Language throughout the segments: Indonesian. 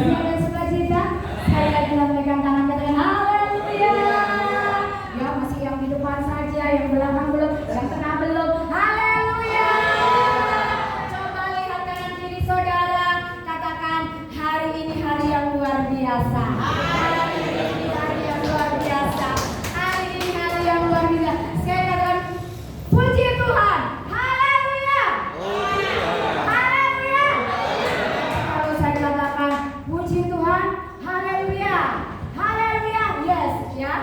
Ada sukacita, sekali lagi lambaikan tangan katakan haleluya. Ya masih yang di depan saja, yang belakang belum, yang tengah belum. Haleluya. Coba lihat kanan kiri saudara, katakan hari ini hari yang luar biasa. Hari ini hari yang luar biasa. Hari ini hari yang luar biasa. Sekali katakan puji Tuhan. Haleluya. Haleluya. Kalau saya katakan puji Tuhan, haleluya, haleluya, yes, ya.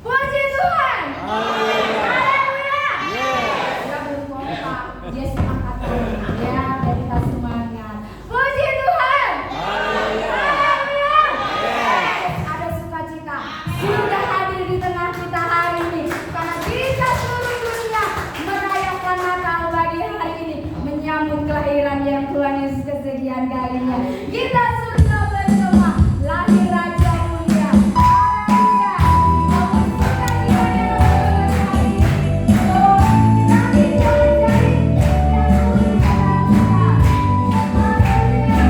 Puji Tuhan, haleluya, yes. Ya belum kompak, yes angkat tangan, ya biar kita semangat. Puji Tuhan, haleluya, yes. Ada sukacita sudah hadir di tengah kita hari ini, karena kita seluruh dunia merayakan Natal bagi hari ini, menyambut kelahiran yang Tuhan Yesus kesekian kalinya. Kita sudah bersama lahir Raja Mulia. Haleluya. Namun sukacita yang hari ini. Oh, kami cari-cari yang mulia kita. Haleluya.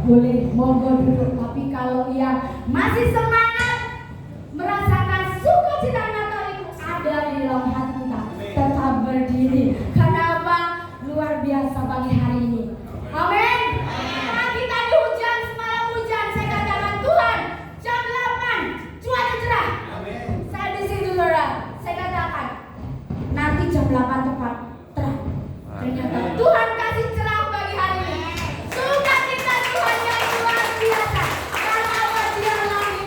Boleh monggo duduk, tapi kalau yang masih semangat merasakan sukacita Natal itu ada di dalam hati kita, tetap berdiri. Kenapa? Luar biasa pagi hari ini. Amin. Karena kita di hujan, semalam hujan, saya katakan Tuhan jam 8 cuaca cerah. Saya di situ saudara, saya katakan nanti jam 8 tepat terang. Ternyata Tuhan kasih cerah bagi hari ini. Sukacita Tuhan yang luar biasa. Karena apa? Dia lagi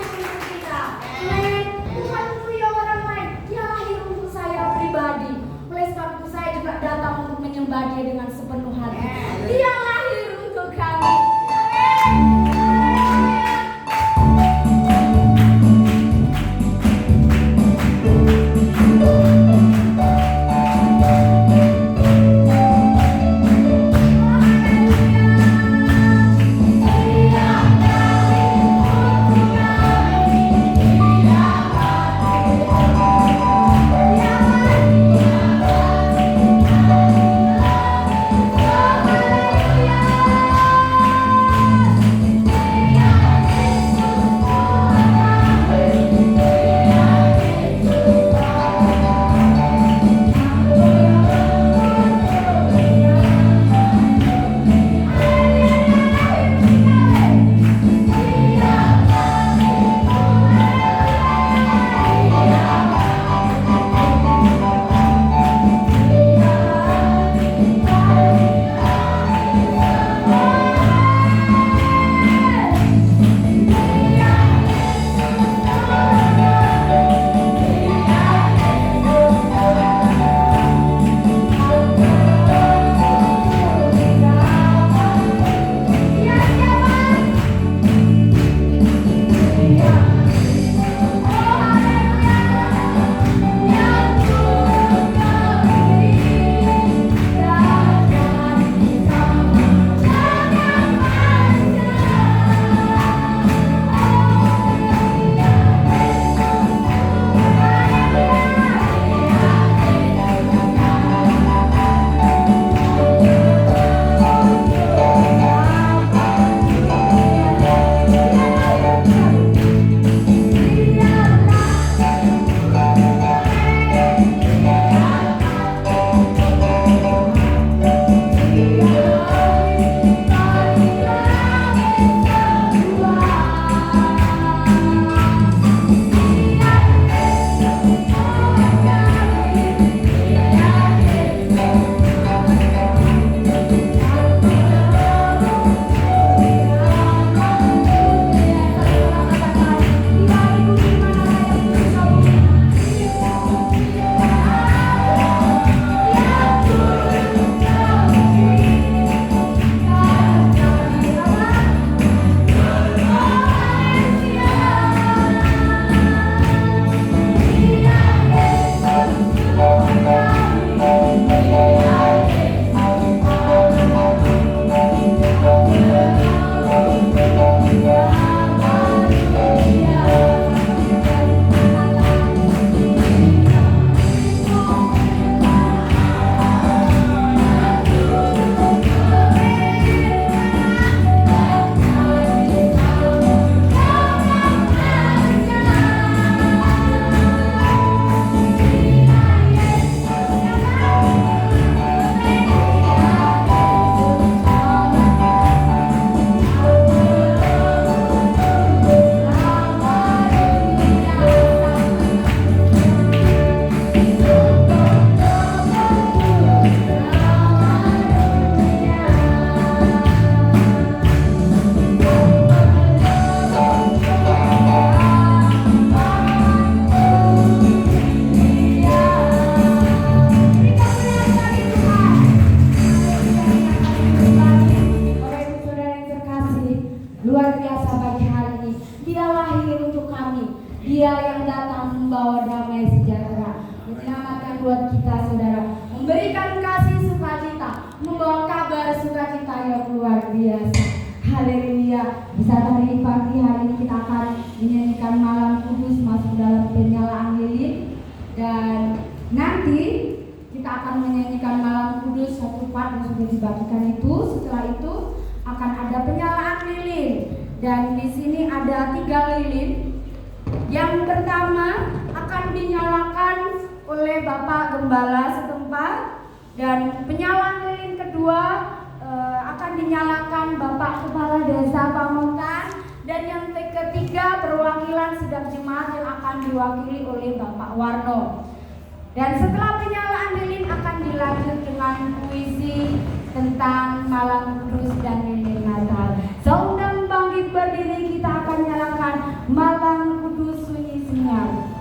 lahir untuk kami. Dia yang datang membawa damai sejahtera, menyelamatkan buat kita saudara, memberikan kasih sukacita, membawa kabar sukacita yang luar biasa. Haleluya. Bisa hari pagi hari ini kita akan menyanyikan Malam Kudus masuk dalam penyalaan lilin, dan nanti kita akan menyanyikan Malam Kudus satu part yang sudah dibagikan itu. Setelah itu akan ada penyalaan lilin, dan di sini ada 3 lilin. Yang pertama akan dinyalakan oleh Bapak Gembala setempat, dan penyalaan lilin kedua akan dinyalakan Bapak Kepala Desa Pamontan, dan yang ketiga perwakilan sidang jemaat yang akan diwakili oleh Bapak Warno. Dan setelah penyalaan lilin akan dilanjut dengan puisi tentang Malam Kudus dan lilin Natal. Saudara bangkit berdiri, kita akan nyalakan Malam Kudus sunyi senyap.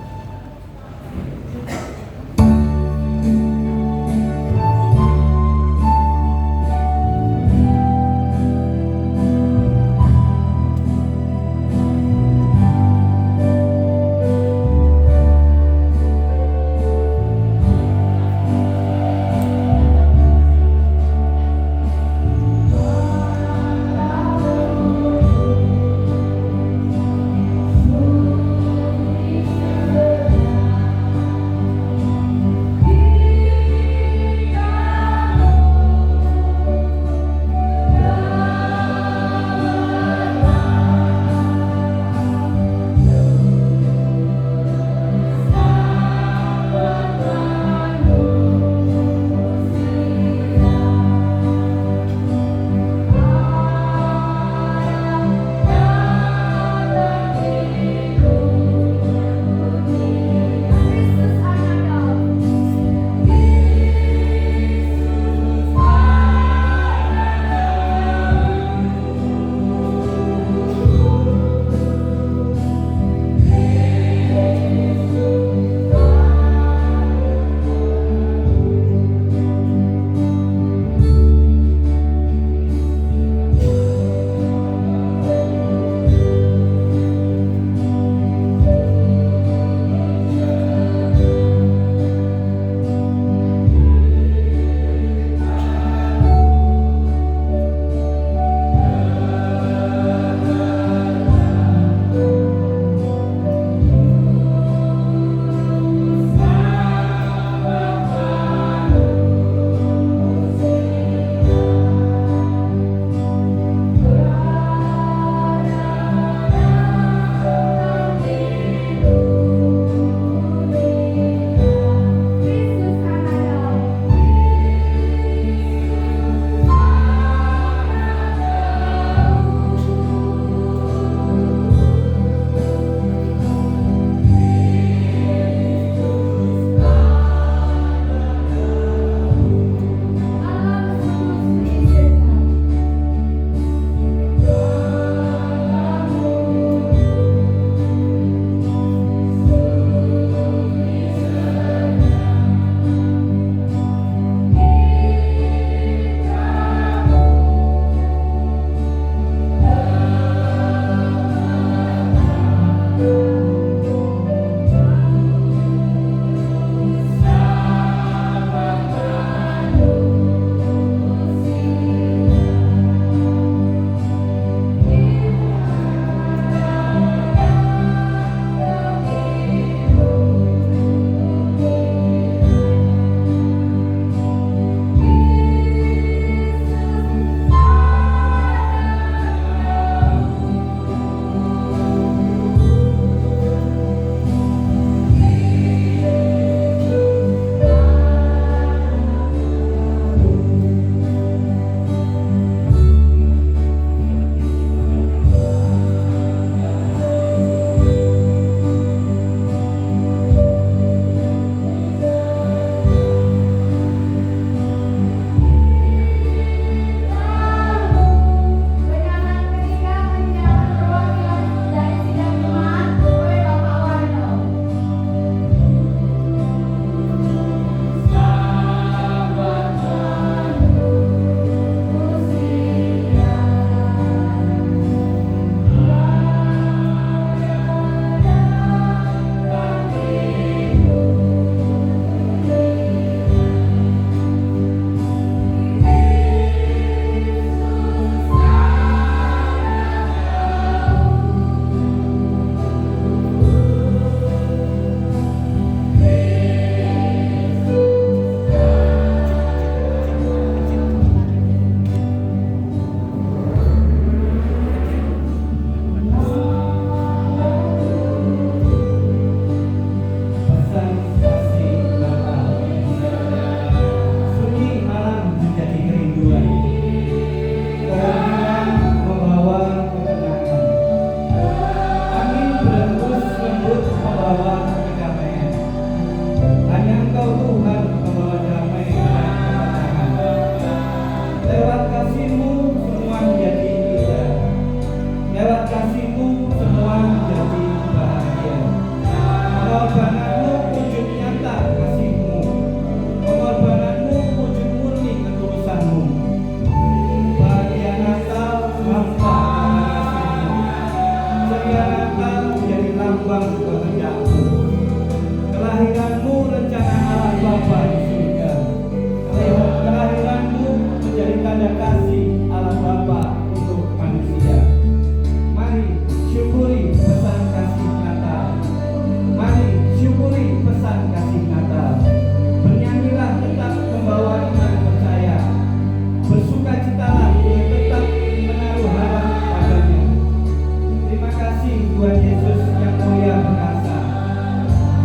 Yesus yang mulia perkasa.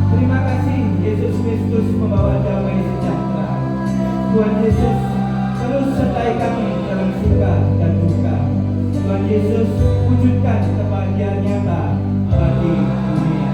Terima kasih Yesus Kristus membawa damai sejahtera. Tuhan Yesus terus sertai kami dalam suka dan duka. Tuhan Yesus wujudkan kebahagiaan nyata bagi dunia.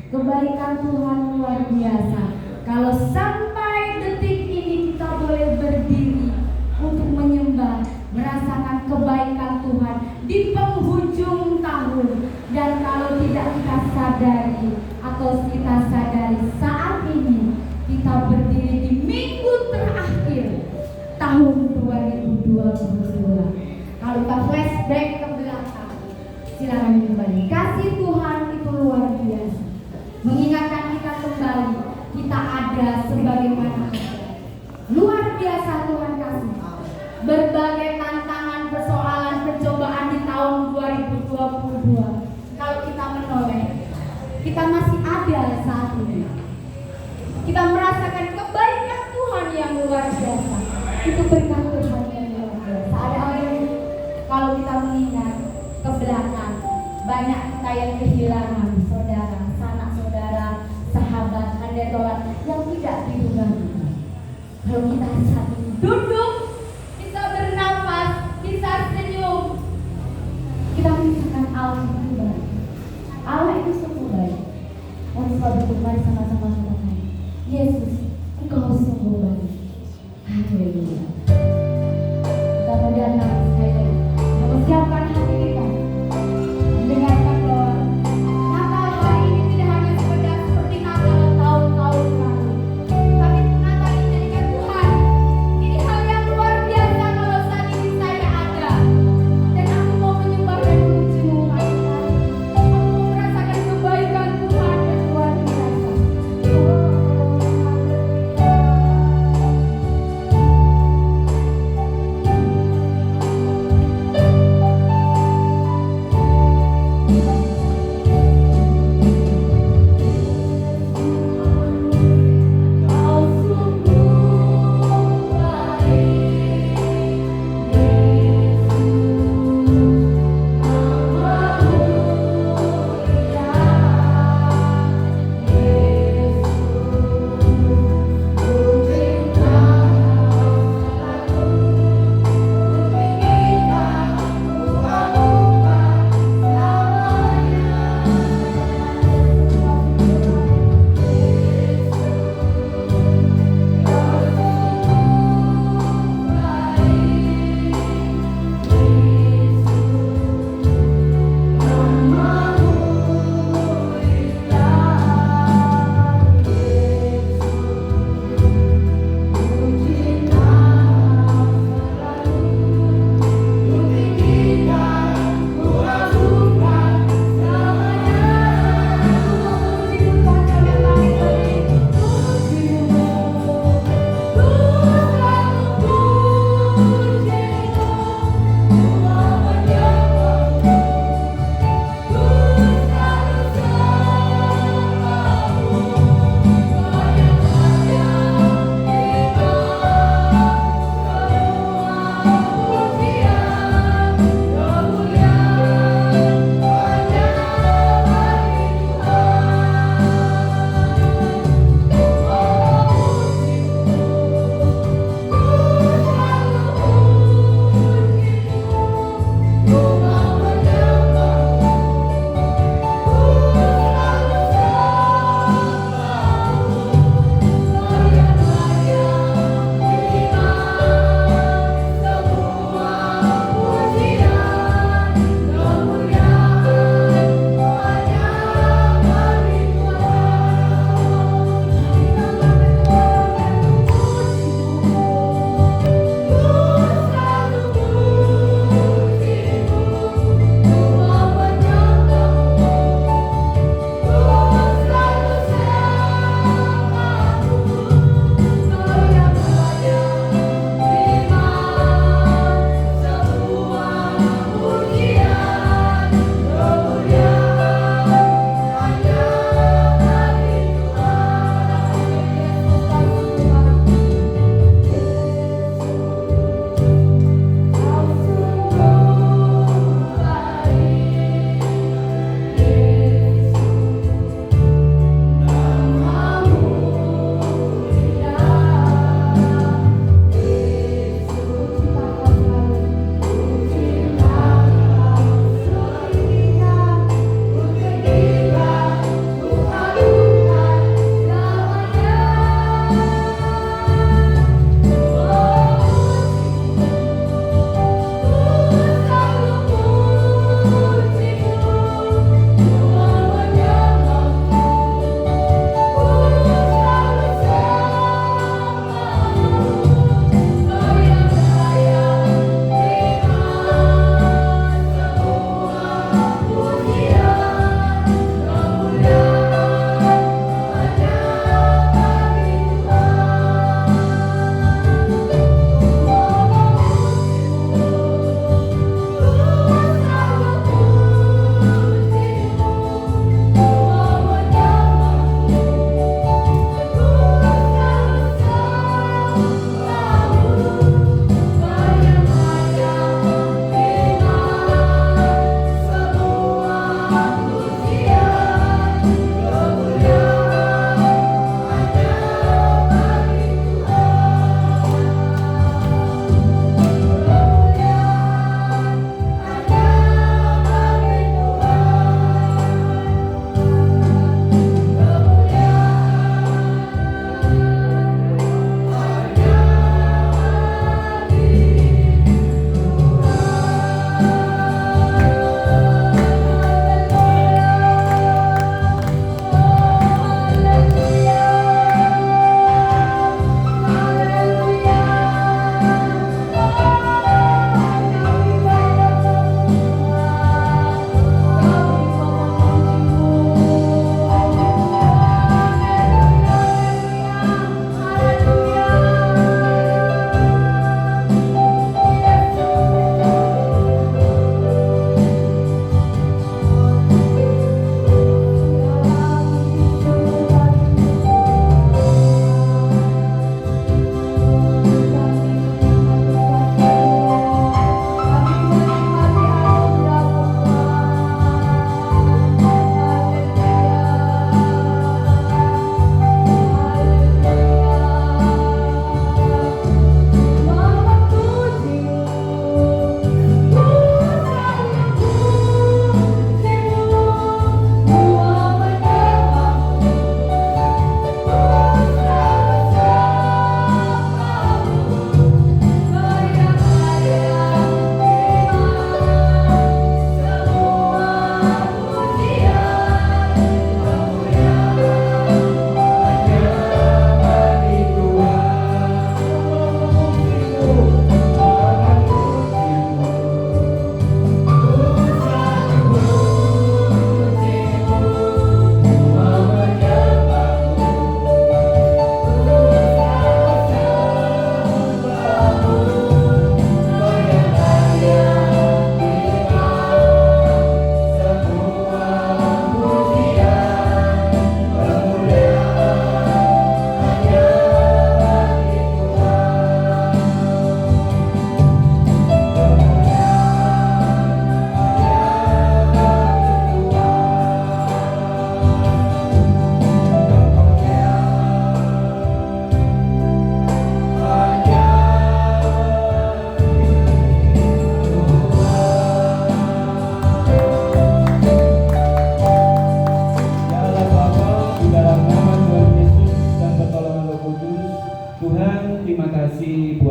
Kebaikan Tuhan luar biasa. Kalau sampai detik ini kita boleh berdiri untuk menyembah, merasakan kebaikan Tuhan di penghujung tahun. Dan kalau tidak kita sadari atau kita sadari saat ini kita berdiri di minggu terakhir tahun 2022. Kalau kita flashback ke belakang, silakan kembali. Kasih Tuhan itu luar biasa, mengingatkan kita kembali kita ada sebagaimana luar biasa Tuhan kasih. Berbagai tantangan, persoalan, pencobaan di tahun 2022, kalau kita menoleh, kita masih ada saat ini. Kita merasakan kebaikan Tuhan yang luar biasa. Itu berkat Tuhan yang luar biasa. Ada orang kalau kita mengingat ke belakang, banyak kita yang kehilangan saudara, sanak saudara, sahabat, handetolan yang tidak diduga-duga. Kalau kita saat ini duduk, bisa bernafas, bisa senyum, kita merasakan Allah itu baik. Allah itu sungguh baik. Oleh sebab itu mari sama-sama katakan, Yesus, Engkau sungguh baik. Haleluya. Kita berdanang sekali lagi, mempersiapkan hati kita, mendengarkan doa. Natal hari ini tidak hanya sekedar seperti Natal tahun-tahun lalu, tapi Natal ini jadikan Tuhan. Ini hal yang luar biasa kalau saat ini saya ada, dan aku mau menyembah dan memuji-Mu hari ini. Aku mau merasakan kebaikan Tuhan yang luar biasa. Oh, haleluya.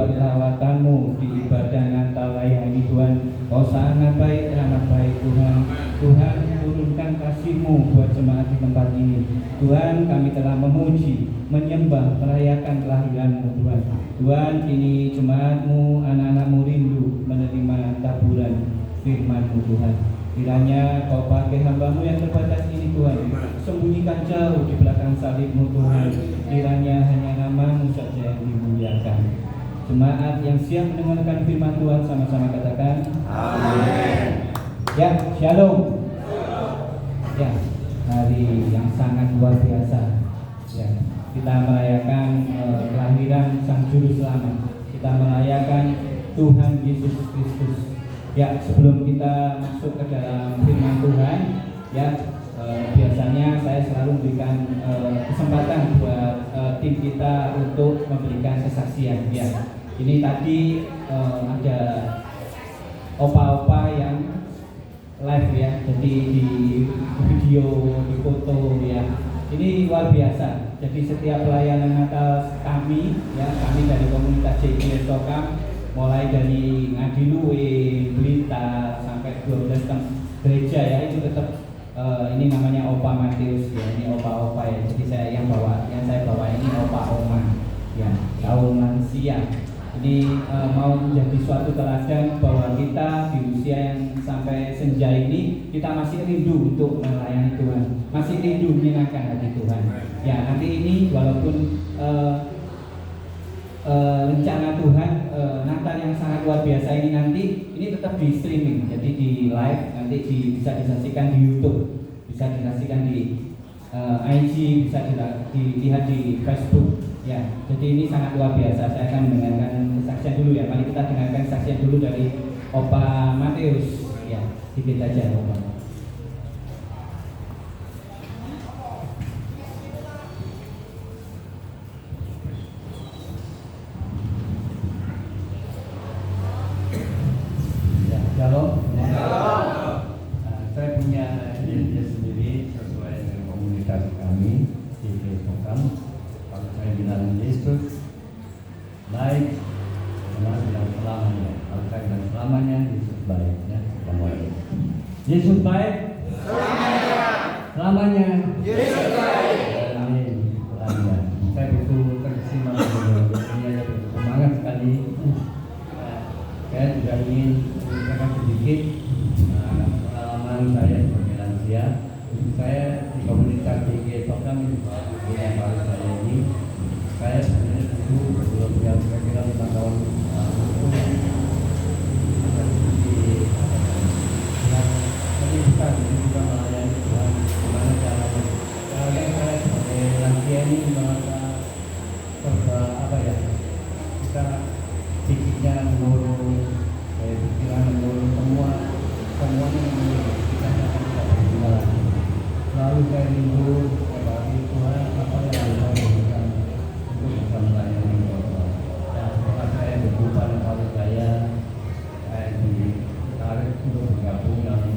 perawatan-Mu di ibadah Natal raya ini Tuhan. Kau sangat baik Tuhan. Tuhan, turunkan kasih-Mu buat jemaat di tempat ini. Tuhan, kami telah memuji, menyembah, merayakan kelahiran-Mu Tuhan. Tuhan, kini jemaat-Mu, anak-anak-Mu rindu menerima taburan firman-Mu Tuhan. Kiranya Kau pakai hamba-Mu yang terbatas ini Tuhan, sembunyikan jauh di belakang salib-Mu Tuhan. Kiranya hanya nama-Mu saja yang dimuliakan. Jemaat yang siap mendengarkan firman Tuhan sama-sama katakan amin. Ya, shalom. Ya, hari yang sangat luar biasa. Ya, kita merayakan kelahiran Sang Juru Selamat. Kita merayakan Tuhan Yesus Kristus. Ya, sebelum kita masuk ke dalam firman Tuhan, ya biasanya saya selalu memberikan kesempatan buat tim kita untuk memberikan kesaksian. Ya, ini tadi ada opa-opa yang live ya, jadi di video, di foto ya. Ini luar biasa. Jadi setiap pelayanan Natal kami, ya kami dari komunitas JG Sokam, mulai dari Ngadiluwe, Blitar sampai 12 gereja ya, itu tetap ini namanya Opa Matius ya, ini opa-opa ya. Jadi yang saya bawa ini opa oma ya, kaum lansia. Ini mau menjadi suatu teladan bahwa kita di usia yang sampai senja ini kita masih rindu untuk melayani Tuhan, masih rindu menyenangkan hati Tuhan. Ya, nanti ini walaupun rencana Tuhan Natal yang sangat luar biasa ini nanti ini tetap di streaming, jadi di live nanti bisa disaksikan di YouTube, bisa disaksikan di IG, bisa dilihat di Facebook ya. Jadi ini sangat luar biasa. Saya akan mendengarkan kesaksian dulu ya. Mari kita dengarkan kesaksian dulu dari Opa Matius ya, dikit aja Opa. Shalom. Saya punya ide sendiri sesuai dengan komunitas kami di Sokam. Kalau saya bilang Yesus baik, sama bilang selamanya. Kalau saya bilang selamanya, Yesus baik. Ya, selamanya. Yesus baik. Selamanya. Yesus baik. Amin. Amin. Saya betul terkesima dengan dunia yang semangat sekali. Saya juga ingin menceritakan sedikit pengalaman saya sebagai lansia. Saya di komunitas JG Sokam yang baru saya ini. Saya sebenarnya dulu belum kira-kira 5 tahun tapi bukan juga melayani Tuhan. Gimana caranya? Caranya saya sebagai lansia ini merasa kita fisiknya menurun, pikiran menurun, semuanya menurun. Kita akan tidak berguna lagi. Lalu saya rindu kepada Tuhan, apa yang harus saya lakukan untuk bisa melayani Tuhan. Dan setelah saya berjumpa dengan saya ditarik untuk bergabung dalam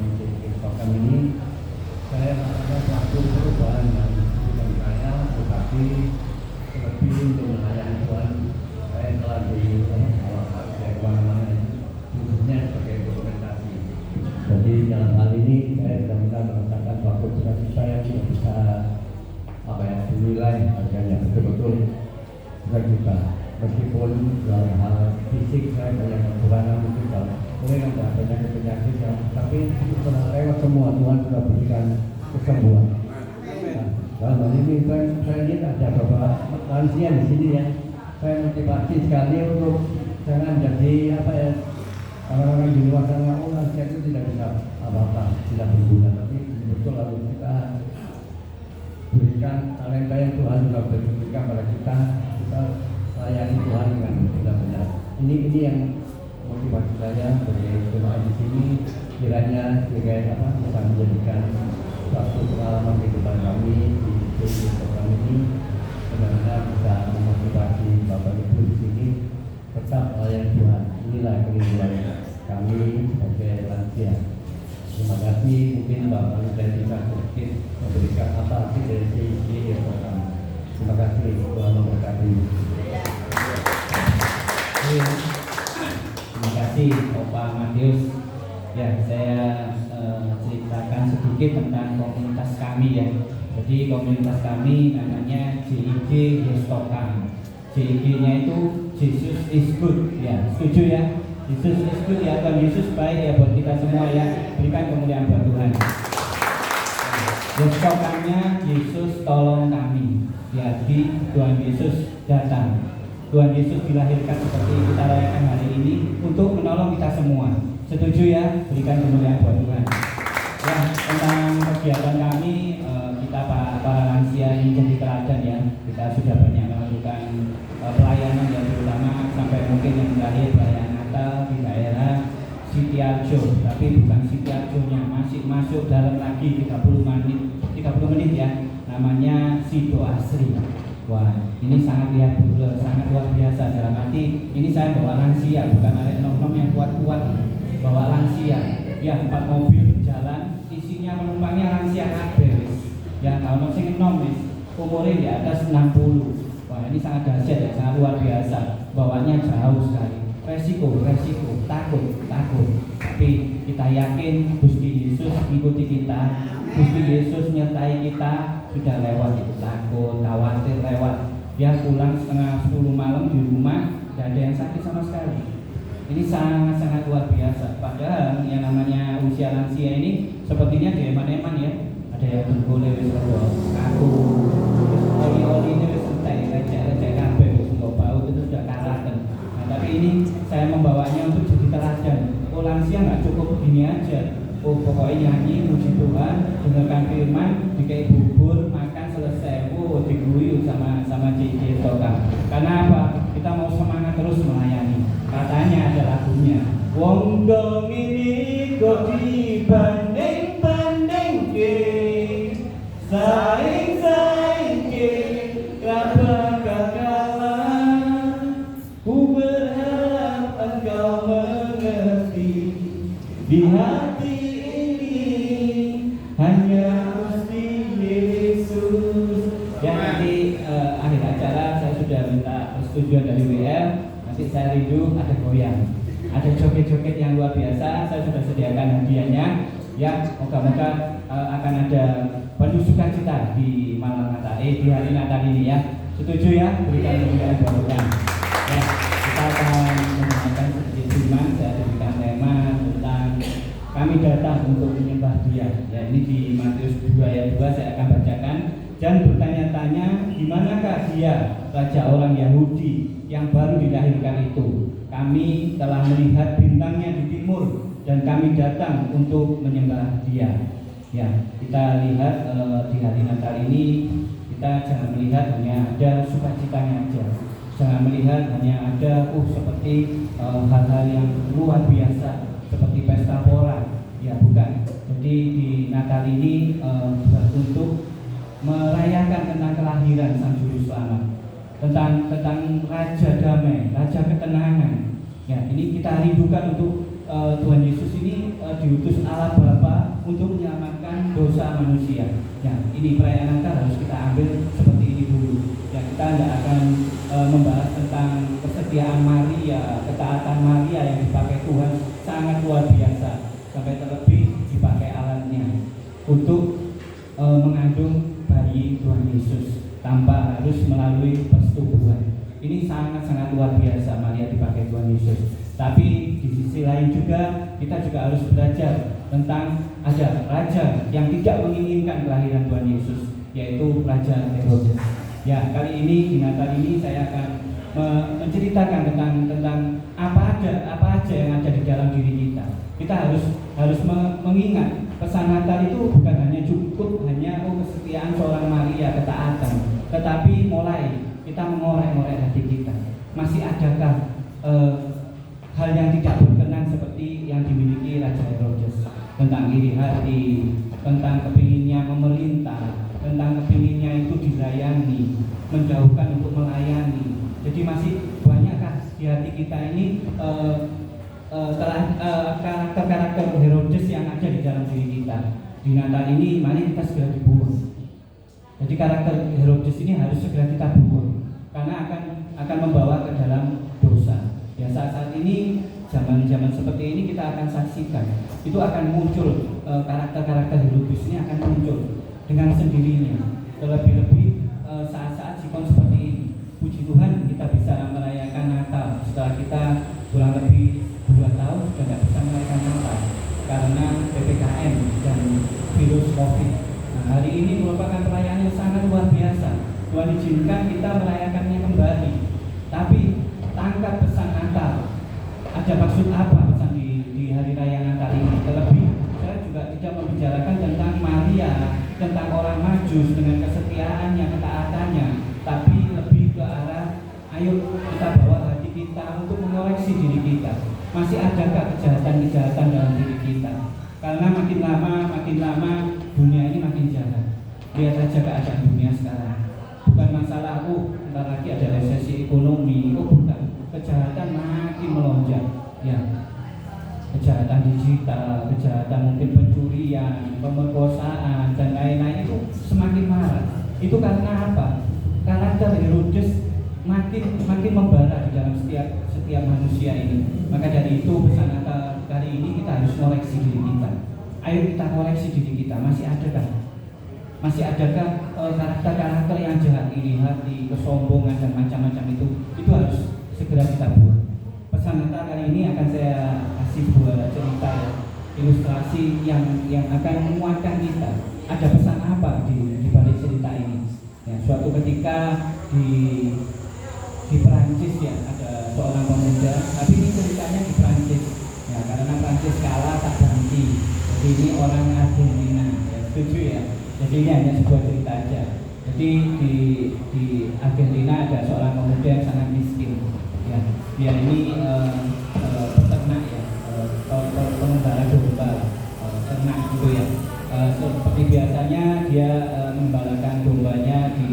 Sokam ini, saya merasakan suatu perubahan yang bukan saya, tetapi lebih untuk melayani Tuhan. Saya telah di kemana-mana, khususnya sebagai dokumentasi. Jadi dalam hal ini saya benar-benar merasakan bahwa cita-cita yang tidak bisa dinilai harganya betul-betul kita. Meskipun dalam hal fisik saya banyak kekurangan, mungkin mungkin ada penyakit yang, tapi setelah lewat semua Tuhan sudah berikan kesembuhan. Dalam hal ini saya lihat ada beberapa lansia di sini ya. Saya motivasi sekali untuk jangan jadi orang-orang di luar sana lansia itu tidak bisa apa-apa, tidak berguna, tapi betul harus kita berikan talenta yang Tuhan sudah berikan pada kita layani Tuhan dengan benar-benar. Ini yang motivasi saya sebagai jemaat di sini, kiranya bisa menjadikan suatu pengalaman kehidupan kami di program ini, benar-benar bisa memotivasi Bapak Ibu di sini tetap melayani Tuhan. Inilah kerinduan kami sebagai lansia. Terima kasih. Mungkin Bapak saya bisa sedikit memberikan apa sih dari sisi program. Terima kasih. Tuhan memberkati. Terima kasih Opa Matius. Ya, saya ceritakan sedikit tentang komunitas kami ya. Jadi komunitas kami namanya JIG Yestokam. JIG-nya itu Jesus is good ya, setuju ya? Jesus is good ya, Tuhan Yesus baik ya buat kita semua ya. Berikan kemuliaan buat Tuhan. Yestokamnya Yesus tolong kami. Jadi Tuhan Yesus datang. Tuhan Yesus dilahirkan seperti kita rayakan hari ini untuk menolong kita semua. Setuju ya? Berikan kemuliaan buat Tuhan. Ya, tentang kegiatan kami, kita para lansia ini jadi teladan ya. Kita sudah banyak melakukan pelayanan yang terutama sampai mungkin yang terakhir perayaan Natal di daerah Sitiarjo, tapi bukan Sitiarjonya, masih masuk dalam lagi 30 menit ya. Namanya Sido Asri. Wah, ini sangat luar biasa. Dalam arti ini saya bawa lansia, bukan arek nom-nom yang kuat-kuat. Bawa lansia, ya 4 mobil berjalan, isinya penumpangnya lansia kabeh. Ya, kalau sing enom wis umurnya di atas 60. Wah, ini sangat dahsyat ya, sangat luar biasa. Bawanya jauh sekali. Resiko, takut. Tapi kita yakin Gusti Yesus mengikuti kita. Gusti Yesus nyertai kita. Sudah lewat itu takut, khawatir lewat. Dia pulang setengah 10 malam di rumah, tidak ada yang sakit sama sekali. Ini sangat luar biasa. Padahal yang namanya usia lansia ini sepertinya eman-eman ya. Ada yang bergoleh wis kaku, oli ini wis entek, lecek kabeh wis enggak bau itu sudah karakter. Nah, tapi ini saya membawanya untuk jadi teladan. Oh, lansia nggak cukup begini aja. Oh, pokoknya nyanyi, puji Tuhan, dengarkan firman, dikai bubur, makan selesai. Oh, diguyur sama JJ Tokam. Karena apa? Kita mau semangat terus melayani. Katanya ada lagunya. Wong dong ini kok dibanding-banding ke, saing-saing ke, bakal kalah. Ku berharap engkau mengerti di hati hanya Gusti Yesus. Ya, nanti akhir acara saya sudah minta persetujuan dari WL. Nanti saya rindu ada goyang, ada joget-joget yang luar biasa. Saya sudah sediakan hadiahnya. Ya, moga-moga akan ada penuh sukacita di malam Natal, di hari Natal ini ya. Setuju ya? Berikan kemuliaan buat Tuhan. Ya, kita akan menggunakan sedikit firman. Saya berikan tema tentang kami datang untuk menyembah Dia. Ya, ini di Matius 2 ayat 2 saya akan bacakan. Dan bertanya-tanya, di manakah Dia, Raja orang Yahudi yang baru dilahirkan itu? Kami telah melihat bintangnya di timur dan kami datang untuk menyembah Dia. Ya, kita lihat di hari Natal ini kita jangan melihat hanya ada sukacitanya aja. Jangan melihat hanya ada seperti hal-hal yang luar biasa seperti pesta pora. Ya, bukan. Jadi di Natal ini untuk merayakan tentang kelahiran Sang Juru Selamat, tentang Raja Damai, Raja Ketenangan. Ya, ini kita rindukan untuk Tuhan Yesus ini diutus Allah Bapa untuk menyelamatkan dosa manusia. Ya, ini perayaan Natal harus kita ambil seperti ini dulu. Ya, kita tidak akan membahas tentang kesetiaan Maria, ketaatan Maria yang dipakai Tuhan sangat luar biasa, sampai terlebih dipakai alatnya untuk mengandung bayi Tuhan Yesus tanpa harus melalui persetubuhan. Ini sangat luar biasa Maria dipakai Tuhan Yesus. Tapi di sisi lain juga kita juga harus belajar tentang ada raja yang tidak menginginkan kelahiran Tuhan Yesus, yaitu Raja Herodes. Ya, kali ini di Natal ini saya akan menceritakan tentang apa aja yang ada di dalam diri kita. Kita harus mengingat pesan Natal itu bukan hanya cukup kesetiaan seorang Maria, ketaatan, tetapi mulai kita mengorek-ngorek hati kita. Masih adakah hal yang tidak berkenan seperti yang dimiliki Raja Herodes, tentang iri hati, tentang kepinginnya memerintah, tentang kepinginnya itu dilayani, menjauhkan untuk melayani. Jadi masih banyakkah di hati kita ini karakter Herodes yang ada di dalam diri kita? Di Natal ini mari kita segera dibuang. Jadi karakter Herodes ini harus segera kita buang, karena akan membawa ke dalam dosa. Ya, ini, zaman-zaman seperti ini kita akan saksikan. Itu akan muncul karakter-karakter Herodes ini akan muncul dengan sendirinya. Terlebih-lebih saat-saat sikon seperti ini. Puji Tuhan kita bisa merayakan Natal setelah kita kurang lebih 2 tahun sudah tidak bisa merayakan Natal karena PPKM dan virus COVID. Nah, hari ini merupakan perayaan yang sangat luar biasa. Tuhan izinkan kita merayakannya kembali. Tapi tangkap pesan Natal. Ada maksud apa pesan di hari raya Natal ini? Terlebih saya juga tidak membicarakan tentang Maria, tentang orang Majus dengan kesetiaannya, ketaatannya, tapi lebih ke arah ayo kita bawa hati kita untuk mengoreksi diri kita. Masih adakah kejahatan-kejahatan dalam diri kita? Karena makin lama dunia ini makin jahat. Lihat saja keadaan dunia sekarang. Bukan masalah entar lagi ada resesi ekonomi, bukan. Kejahatan makin melonjak. Ya. Kejahatan digital, kejahatan mungkin pencurian, pemerkosaan dan lain-lain itu semakin marak. Itu karena apa? Karakter Herodes makin membara di dalam setiap manusia ini. Maka dari itu pesan Natal kali ini kita harus koreksi diri kita. Ayo kita koreksi diri kita. Masih adakah karakter-karakter yang jahat, iri hati, kesombongan dan macam-macam itu harus segera kita buang. Pesan Natal kali ini akan saya kasih buah cerita ilustrasi yang akan menguatkan kita. Ada pesan apa di balik cerita ini? Ya, suatu ketika di Perancis ya ada seorang pemuda, tapi ini ceritanya di Perancis ya, karena Perancis kalah tak berhenti. Jadi ini orang Argentina, ya, setuju ya. Jadi ini hanya sebuah cerita aja. Jadi di Argentina ada seorang pemuda yang sangat miskin. Ya, dia ini peternak ya, pengendara domba, ternak gitu ya. Seperti biasanya dia membalakan dombanya di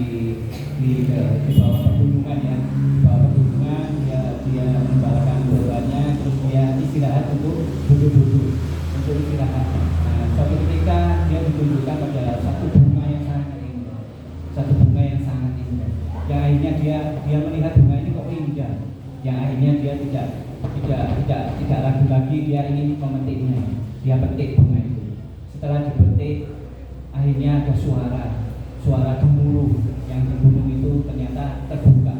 bawah pegunungan ya, di bawah pegunungan dia membalakan dombanya, terus dia istirahat untuk duduk untuk istirahat. Nah, suatu ketika dia ditunjukkan pada satu bunga yang sangat indah, yang akhirnya dia melihat bunga ini kok indah, yang akhirnya dia tidak ragu lagi, dia ingin memetiknya, dia petik bunga itu. Setelah dipetik, akhirnya ada suara gemuruh yang di gunung itu ternyata terbuka.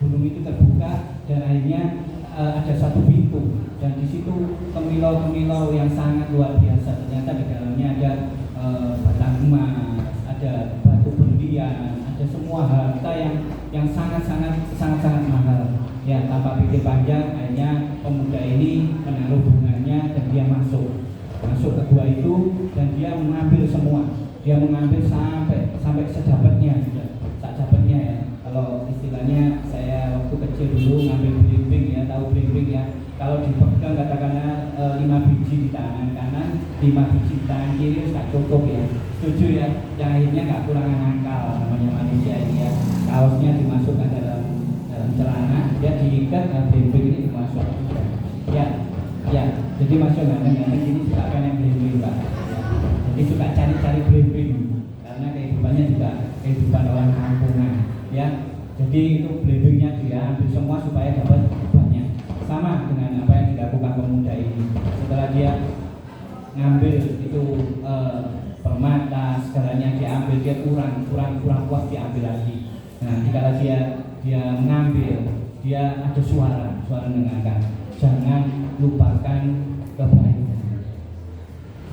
Gunung itu terbuka dan akhirnya ada satu pintu dan di situ kemilau-kemilau yang sangat luar biasa. Ternyata di dalamnya ada batang emas, ada batu berlian, ada semua harta yang sangat mahal. Ya, tanpa pikir panjang, akhirnya pemuda ini menaruh bunganya dan dia masuk ke gua itu dan dia mengambil semua. Dia mengambil sampai sedapatnya ya. Kalau istilahnya saya waktu kecil dulu ngambil belimbing ya, tahu belimbing ya. Kalau dipegang katakanlah 5 biji di tangan kanan, 5 biji di tangan kiri sudah cukup ya. Setuju ya? Yang akhirnya nggak kurang akal namanya manusia ini ya. Kaosnya dimasukkan dalam celana, dia diikat, belimbing ini dimasukkan. Ya. Jadi masuk ganteng-ganteng ini suka kan yang belimbing Pak. Jadi suka cari-cari belimbing karena kehidupannya juga kehidupan orang kampungan ya. Jadi itu belimbingnya dia ambil semua supaya dapat banyak. Sama dengan apa yang dilakukan pemuda ini. Setelah dia ngambil itu permata segalanya diambil, dia kurang puas diambil lagi. Nah, jika dia mengambil, dia ada suara mendengarkan, jangan lupakan kebaikan,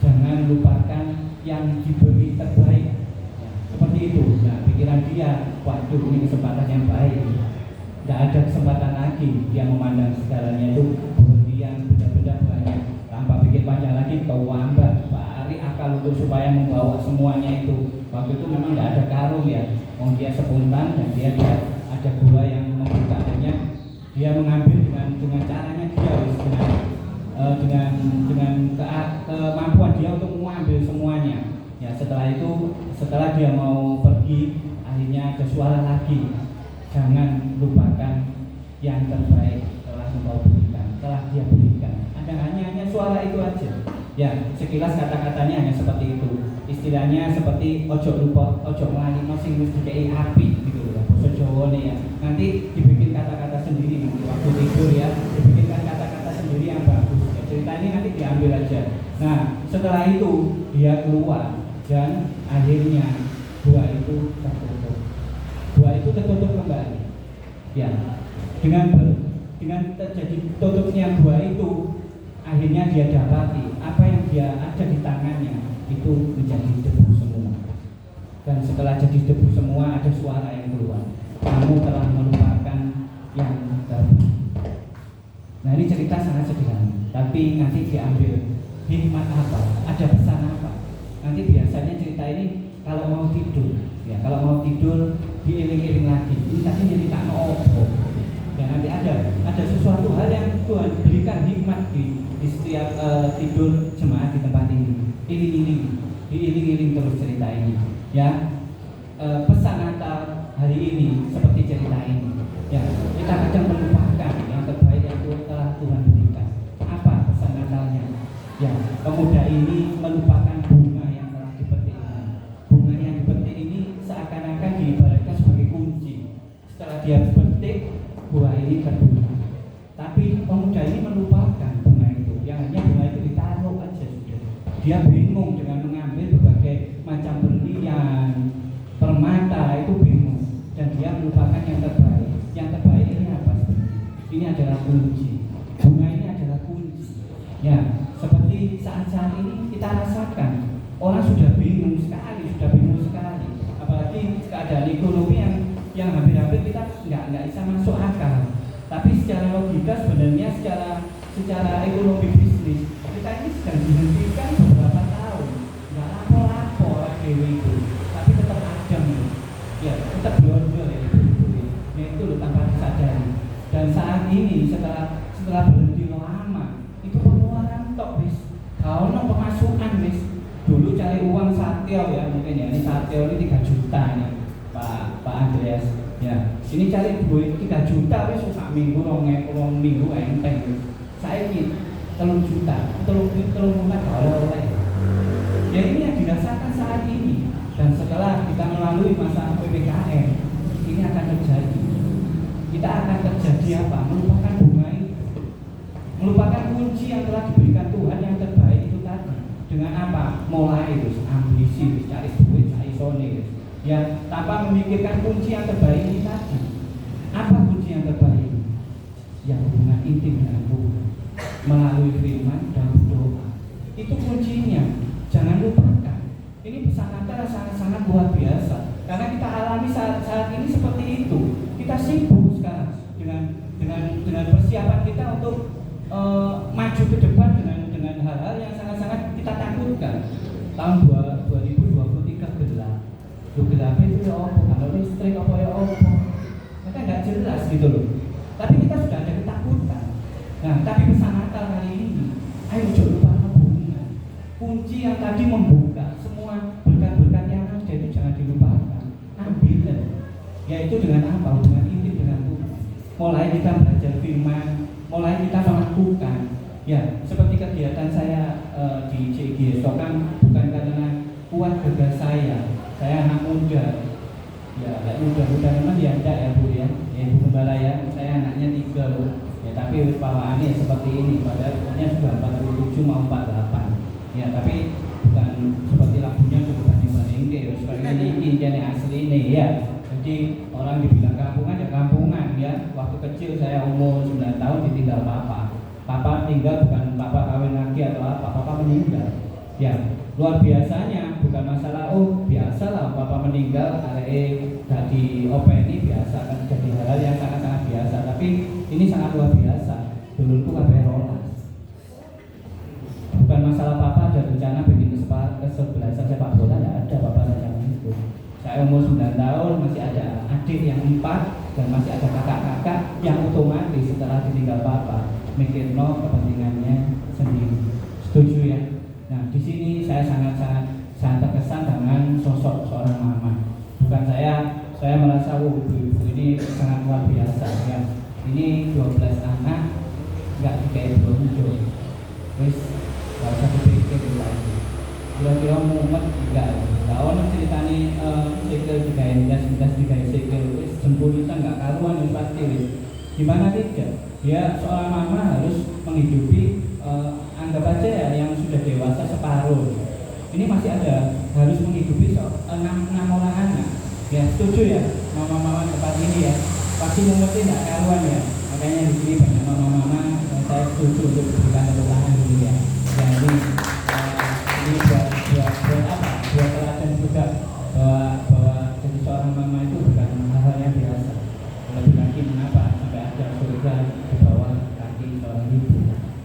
jangan lupakan yang diberi terbaik. Ya, seperti itu. Nah, pikiran dia, waduh ini kesempatan yang baik, tidak ada kesempatan lagi. Dia memandang segalanya itu berlian, benda-benda banyak, tanpa pikir panjang lagi, kewambat, cari akal untuk supaya membawa semuanya itu. Waktu itu memang tidak ada karung ya, dia spontan dan dia lihat ada gua yang membukanya, dia mengambil dengan caranya dia dengan kemampuan dia untuk mengambil semuanya. Ya, setelah dia mau pergi, akhirnya ada suara lagi, jangan lupakan yang terbaik telah dia berikan. Ada hanya suara itu aja. Ya, sekilas kata-katanya hanya seperti itu. Istilahnya seperti ojo lupa, ojo ngelani sing wis dikei api gitu loh. Bahasa Jawa nih ya. Nanti dibikin kata-kata sendiri nanti waktu tidur ya, dibikinkan kata-kata Nah, setelah itu dia keluar dan akhirnya gua itu tertutup. Gua itu tertutup kembali. Ya, dengan terjadi tutupnya gua itu, akhirnya dia dapati apa yang dia ada di tangannya itu menjadi debu semua. Dan setelah jadi debu semua, ada suara yang keluar, kamu telah melupakan yang terbaik. Nah, ini cerita sangat sederhana, tapi nanti diambil hikmat apa, ada pesan apa. Nanti biasanya cerita ini kalau mau tidur, ya kalau mau tidur diiling-iling lagi. Ini tadi cerita opo. Ya nanti ada sesuatu hal yang Tuhan berikan hikmat di setiap tidur jemaat di tempat ini. Diiling-iling terus cerita ini. Ya, pesan Natal hari ini seperti cerita ini. Ya, kita kadang melupakan yang terbaik yang telah Tuhan berikan. Apa pesan Natalnya? Ya, pemuda ini melupakan bunga yang telah dipetiknya. Bunga yang dipetik ini seakan-akan diibaratkan sebagai kunci. Setelah dia petik, buah ini berbunga. Tapi pemuda ini melupakan bunga itu. Yang hanya bunga itu ditaruh aja sudah. Dia bingung dengan mengambil berbagai macam berlian, permata, itu bingung. Dan dia melupakan yang terbaik. Yang terbaik ini apa sebenarnya? Ini adalah kunci. Bunga ini adalah kunci. Ya, seperti saat-saat ini kita rasakan orang sudah bingung sekali. Apalagi keadaan ekonomi yang hampir-hampir kita nggak bisa masuk akal. Tapi secara logika sebenarnya secara ekonomi bisnis kita ini sedang dihentikan beberapa tahun. Nggak lapor itu, tapi tetap ada ya, tetap jual ya itu. Nah, itu loh tanpa disadari. Dan saat ini setelah berhenti lama, itu pengeluaran tok wis. Kalau no pemasukan wis. Dulu cari uang sateo ya mungkin ya, ini sateo ini 3 juta ya Pak Andreas. Ya, ini cari duit 3 juta wis sak minggu rong minggu enteng. Saiki 3 juta, 3 kalau oleh. Ya ini yang dirasakan saat ini. Dan setelah kita melalui masa PPKM, ini akan terjadi. Kita akan terjadi apa? Melupakan bunga itu. Melupakan kunci yang telah diberikan Tuhan yang terbaik itu tadi. Dengan apa? Mulai itu ambisi, cari duit, cari sone. Ya, tanpa memikirkan kunci yang terbaik ini tadi. Apa kunci yang terbaik? Yang hubungan intim dengan Tuhan melalui firman dan doa. Itu kuncinya. Jangan lupakan. Ini pesan Natal sangat-sangat luar biasa. Karena kita alami saat ini seperti itu. Kita sibuk sekarang dengan persiapan kita untuk maju ke depan dengan hal-hal yang sangat-sangat kita takutkan. Tahun 2023 gelap. Gelap itu ya apa? Kalau listrik apa ya apa? Kita nggak jelas gitu loh. Tapi kita sudah ada ketakutan. Nah, tapi pesan Natal kali ini, ayo jangan lupa bunga. Kunci yang tadi membuka semua berkat-berkat yang ada itu jangan dilupakan. Ambil. Yaitu dengan apa? Hubungan intim dengan Tuhan. Mulai kita belajar firman, mulai kita melakukan. Ya, seperti kegiatan saya di CG Stokan bukan karena kuat gagal saya anak muda. Ya, muda memang ya enggak ya Bu ya. Bu Gembala ya, saya anaknya 3 Bu. Ya, tapi bawaannya seperti ini, padahal umurnya sudah 47 mau 48. Ya, tapi bukan seperti lagunya cukup banding-banding ya, seperti ini jadi asli nih ya. Jadi orang dibilang kampungan ya kampungan ya. Waktu kecil saya umur 9 tahun ditinggal papa. Papa tinggal bukan papa kawin lagi atau apa, papa meninggal. Ya, luar biasanya bukan masalah biasalah papa meninggal dari openi biasa kan, jadi hal yang sangat-sangat biasa. Tapi ini sangat luar biasa. Duluku kabeh rolas. Bukan masalah papa ada rencana bikin kesebelasan sepak bola, tidak ada papa rencana itu. Saya umur 9 tahun masih ada adik yang 4 dan masih ada kakak-kakak yang otomatis setelah ditinggal papa mikir kepentingannya sendiri. Setuju ya? Nah, di sini saya sangat terkesan dengan sosok seorang mama. Bukan saya merasa ibu ini sangat luar biasa ya. Ini 12 anak nggak dikai bonjo. Wis nggak usah dipikir lagi. Kira-kira mumet enggak. Kalau ceritanya sikil dikai dikai sikil wis jempulitan nggak karuan wis pasti wis. Gimana tidak? Ya, seorang mama harus menghidupi anggap aja ya yang sudah dewasa separuh. Ini masih ada harus menghidupi 6 orang anak. Ya setuju ya mama-mama tempat ini ya. Pasti mengerti nggak karuan ya. Makanya di sini banyak mama-mama dan saya setuju untuk diberikan tepuk tangan dulu ya. Ya ini buat apa? Buat teladan juga bahwa jadi seorang mama itu bukan hal yang biasa. Lebih lagi mengapa sampai ada surga di bawah kaki seorang ibu.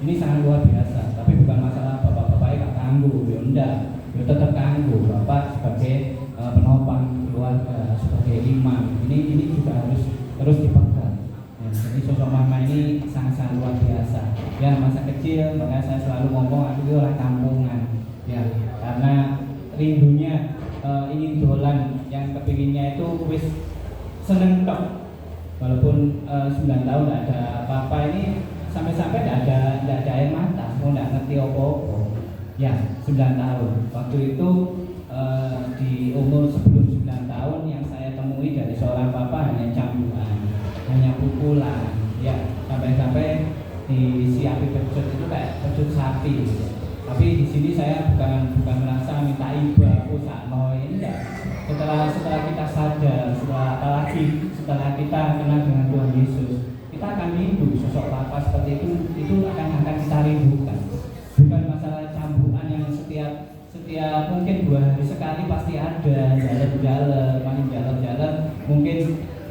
Ini sangat luar biasa. Tapi bukan masalah bapak-bapak gak tangguh, ya enggak, ya tetap tangguh. Bapak sebagai penopang keluarga, sebagai imam. Ini juga harus terus dipegang. Ya, jadi sosok mama ini sangat-sangat luar biasa. Ya masa kecil makanya saya selalu ngomong aku itu orang kampungan. Ya karena rindunya ingin dolan, yang kepinginnya itu wis seneng tok. Walaupun 9 tahun tidak ada apa-apa, ini sampai-sampai tidak ada air mata, mau tidak ngerti apa-apa. Ya 9 tahun. Waktu itu di umur sebelum 9 tahun yang saya temui dari seorang papa hanya cambukan, hanya pukulan. Ya sampai-sampai disiapi pecut itu kayak pecut sapi. Gitu. Tapi di sini saya bukan merasa minta ibu aku sakno, ini enggak. Setelah kita sadar, apalagi setelah kita kenal dengan Tuhan Yesus, kita akan rindu sosok Bapa seperti itu akan kita rindukan. Bukan masalah cambukan yang setiap mungkin 2 hari sekali pasti ada, jalan, mungkin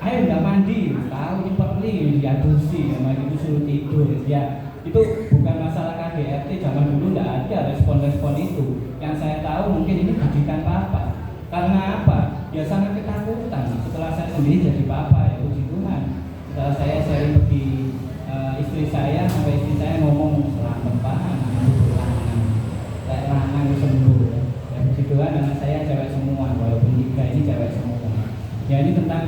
ayo nggak mandi, tahu cepat nih diadusi, sama itu suruh tidur, ya itu bukan masalah KDRT zaman dulu nggak ada respon itu. Yang saya tahu mungkin ini didikan Papa. Karena apa? Ya sangat ketakutan. Setelah saya sendiri jadi papa, ya puji Tuhan. Setelah saya sharing bagi istri saya, sampai istri saya ngomong selamat Pak, anakku lanang, kayak lanang sembuh. Ya puji Tuhan, anak saya cewek semua, walaupun 3 ini cewek semua. Ya ini tentang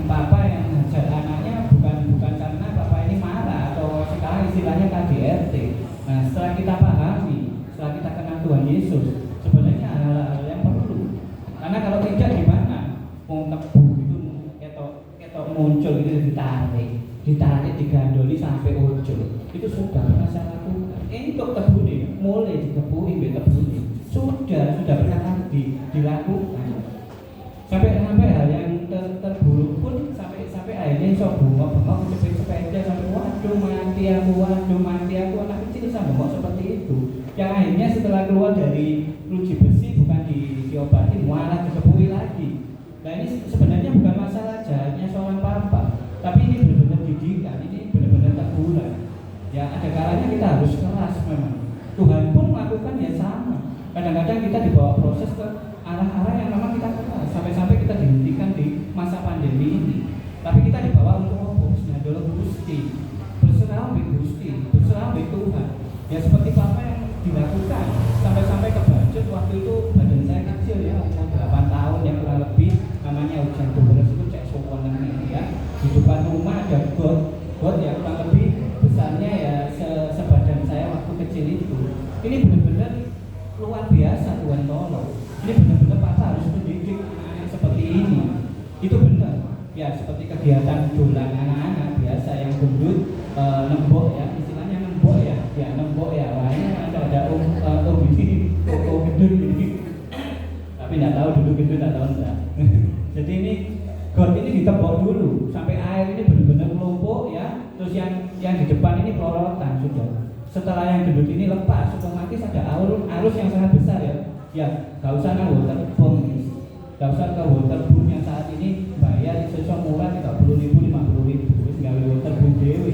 papa yang ngajar anaknya bukan karena papa ini marah atau sekarang istilahnya KDRT. Nah setelah kita pahami, setelah kita kenal Tuhan Yesus, sebenarnya hal-hal yang perlu. Karena kalau tidak gimana? Mau tebu itu ketok muncul itu ditarik digandoli sampai ujung. Itu sudah pernah saya lakukan. Untuk tebu nih, mulai ditebuhi tebu nih. Sudah pernah dilakukan. Sampai hal yang terburuk pun sampai akhirnya so bengok sepeda sampai waduh mati aku anak kecil sampai bengok seperti itu. Yang akhirnya setelah keluar dari ruji besi bukan diobati malah dikepui lagi. Nah ini sebenarnya bukan masalah jahatnya seorang papa, tapi ini benar-benar didikan, ini benar-benar teguran. Ya ada kalanya kita harus keras memang. Tuhan pun melakukan ya sama. Kadang-kadang kita dibawa proses ke arah-arah yang memang kita keras, sampai-sampai kita dihentikan di masa pandemi ini. Tapi kita dibawa untuk fokusnya adalah Gusti, berserah di Gusti, berserah di Tuhan. Ya seperti papa yang dilakukan sampai ke budget waktu itu badan saya kecil ya, umur 8 tahun yang kurang lebih, namanya hujan turun itu cek sokonan ini ya. Di depan rumah ada got ya kurang lebih besarnya ya sebadan saya waktu kecil itu. Ini benar-benar luar biasa Tuhan tolong. Ini benar-benar papa harus mendidik seperti ini. Itu benar. Ya seperti kegiatan dolan anak-anak biasa yang gendut nembok ya, istilahnya nembok ya. Wah ini ada ini gendut ini. Tapi nggak tahu dulu gendut atau enggak. Jadi ini got ini ditembok dulu sampai air ini benar-benar melumpuk ya. Terus yang di depan ini pelorotan sudah. Setelah yang gendut ini lepas, otomatis ada arus yang sangat besar ya. Ya, nggak usah ke waterboom, nggak usah ke waterboom yang saat ini bayar sesuatu murah 30.000, 50.000, terus nggak waterboom dewi.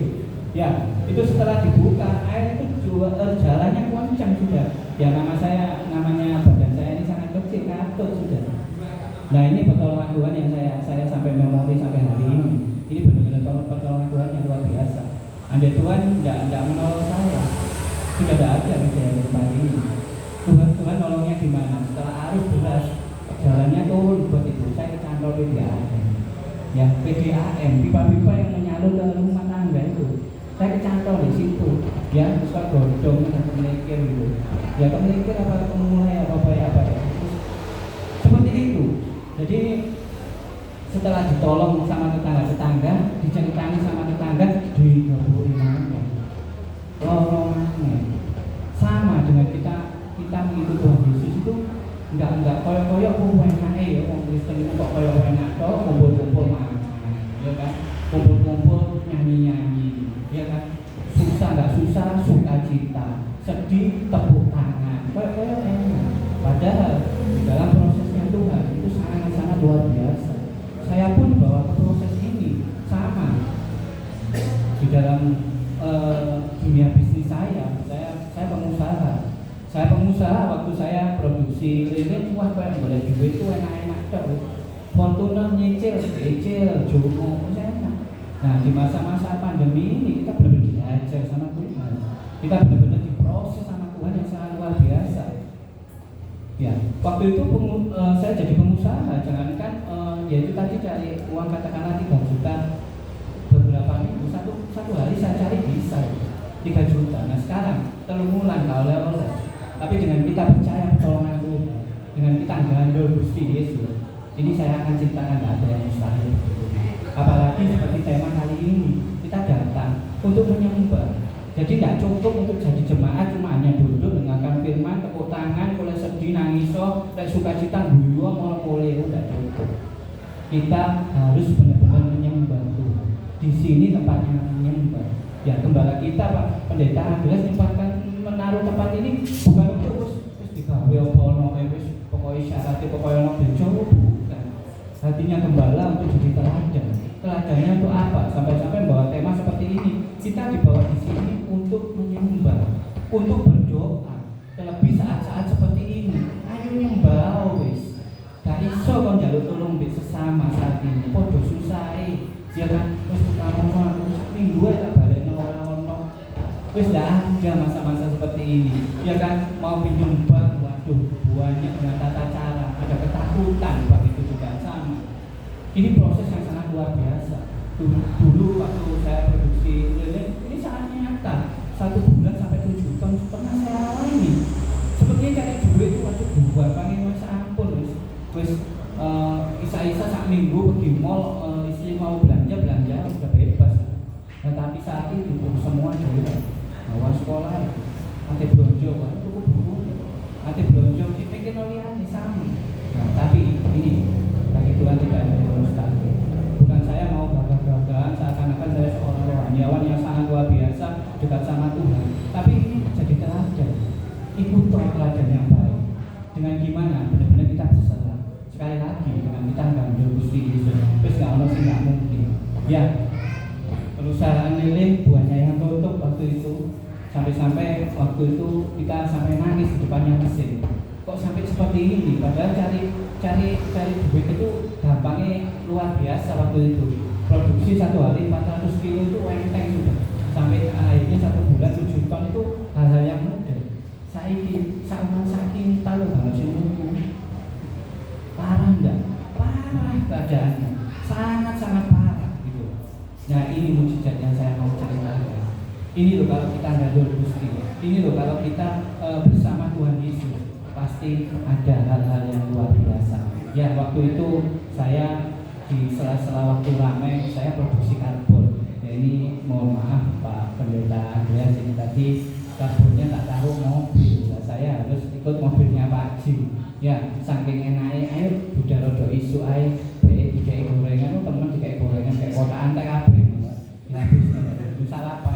Ya, itu setelah dibuka air itu jalannya kencang sudah. Ya namanya badan saya ini sangat kecil, katut sudah. Nah ini pertolongan Tuhan yang saya sampai memori sampai hari ini. Ini benar-benar pertolongan Tuhan yang luar biasa. Andai Tuhan tidak menolong saya, sudah tidak ada kejadian seperti ini. Tuhan nolongnya di mana? Setelah arus deras, jalannya turun buat itu. Saya ke kantor PDAM. Ya, PDAM, pipa-pipa yang menyalur ke rumah tangga itu. Saya ke kantor di situ. Ya, terus kalau godong dan kemelikir gitu. Ya, kemelikir apa pemulai apa ya. Seperti itu. Jadi setelah ditolong sama tetangga, diceritani sama tetangga, digaburi mana? Lorongane. koyo-koyo enake ya wong Kristen itu kok koyo enak tok kumpul-kumpul mangan ya kan, kumpul-kumpul nyanyi-nyanyi ya kan, susah nggak susah sukacita, sedih tepuk tangan, koyo enak. Padahal di dalam prosesnya Tuhan itu sangat-sangat luar biasa. Saya pun bawa ke proses ini sama di dalam dunia bisnis saya pengusaha. Saya pengusaha waktu saya produksi lilin, wah kayak boleh duit itu enak-enak tok. Fortuner nyicil, jomo, enak. Nah di masa-masa pandemi ini kita benar-benar diajar sama Tuhan. Kita benar-benar diproses sama Tuhan yang sangat luar biasa. Ya, waktu itu saya jadi pengusaha, jangankan ya itu tadi cari uang katakanlah 3 juta beberapa minggu, satu hari saya cari bisa 3 juta. Nah sekarang telungulan oleh tapi dengan kita percaya pertolongan Tuhan, dengan kita gandol Gusti Yesus, ini saya akan ceritakan nggak ada yang mustahil. Apalagi seperti tema kali ini, kita datang untuk menyembah. Jadi tidak cukup untuk jadi jemaat cuma hanya duduk dengarkan firman, tepuk tangan, boleh sedih, nangis, dan sukacita, guyu, mulai tidak cukup. Kita harus benar-benar menyembah Tuhan. Di sini tempatnya menyembah. Ya gembala kita Pak Pendeta Andreas menaruh tempat ini bukan untuk terus digawe apa wis pokoke syaratnya pokoke ono bejo, bukan. Hatinya gembala untuk jadi teladan. Teladannya untuk apa? Sampai-sampai bawa tema seperti ini. Kita dibawa di sini untuk menyembah, untuk berdoa. Terlebih saat-saat seperti ini. Ayo nyembah wis. Gak iso kon njaluk tulung mbek sesama saat ini. Padha susahe. Ya kan wis utama minggu tak balekno ono. Wis ndak ada masa-masa seperti ini. Ya kan mau pinjam bank, waduh banyak dengan tata cara, ada ketakutan, begitu juga sama. Ini proses yang sangat luar biasa. Dulu waktu saya produksi lilin, ini sangat nyata. 1 bulan sampai 7 ton pernah saya alami. Sepertinya cari duit itu waduh buat pengen mas ampun wis isa-isa sak minggu pergi mall, istri mau belanja udah bebas. Nah, tapi saat itu semua jual. Bawa sekolah, ate belanja, cukup buku, ate belanja, dipikir oleh sama. Nah, tapi ini bagi Tuhan tidak ada yang mustahil. Bukan saya mau gagah-gagahan seakan-akan saya seorang rohaniawan yang sangat luar biasa dekat sama Tuhan. Tapi ini jadi teladan, ikut teladan yang baik. Dengan gimana? Benar-benar kita berserah. Sekali lagi dengan kita gandul Gusti Yesus, terus nggak ono sih nggak mungkin. Ya, perusahaan lilin buahnya yang tutup waktu itu. Sampai-sampai waktu itu kita sampai nangis di depannya mesin. Kok sampai seperti ini? Padahal cari duit itu gampangnya luar biasa waktu itu. Produksi 1 hari 400 kilo itu enteng sudah. Sampai akhirnya 1 bulan 7 ton itu hal-hal yang mudah. Saking tahu banget sih parah enggak? Parah keadaannya. Sangat-sangat parah gitu. Nah ini mujizat yang saya mau ceritakan. Ini loh kalau kita gandul Gusti. Ini loh kalau kita bersama Tuhan Yesus, pasti ada hal-hal yang luar biasa. Ya waktu itu saya di sela-sela waktu ramai saya produksi karbon. Ya ini mohon maaf Pak Pendeta Andreas, ini tadi karbonnya tak taruh mobil. Nah, saya harus ikut mobilnya Pak Haji. Ya saking enaknya, ayo udah rodo isu ayo dikai gorengan, temen dikai gorengan kayak kotaan TKB. Habis salah apa?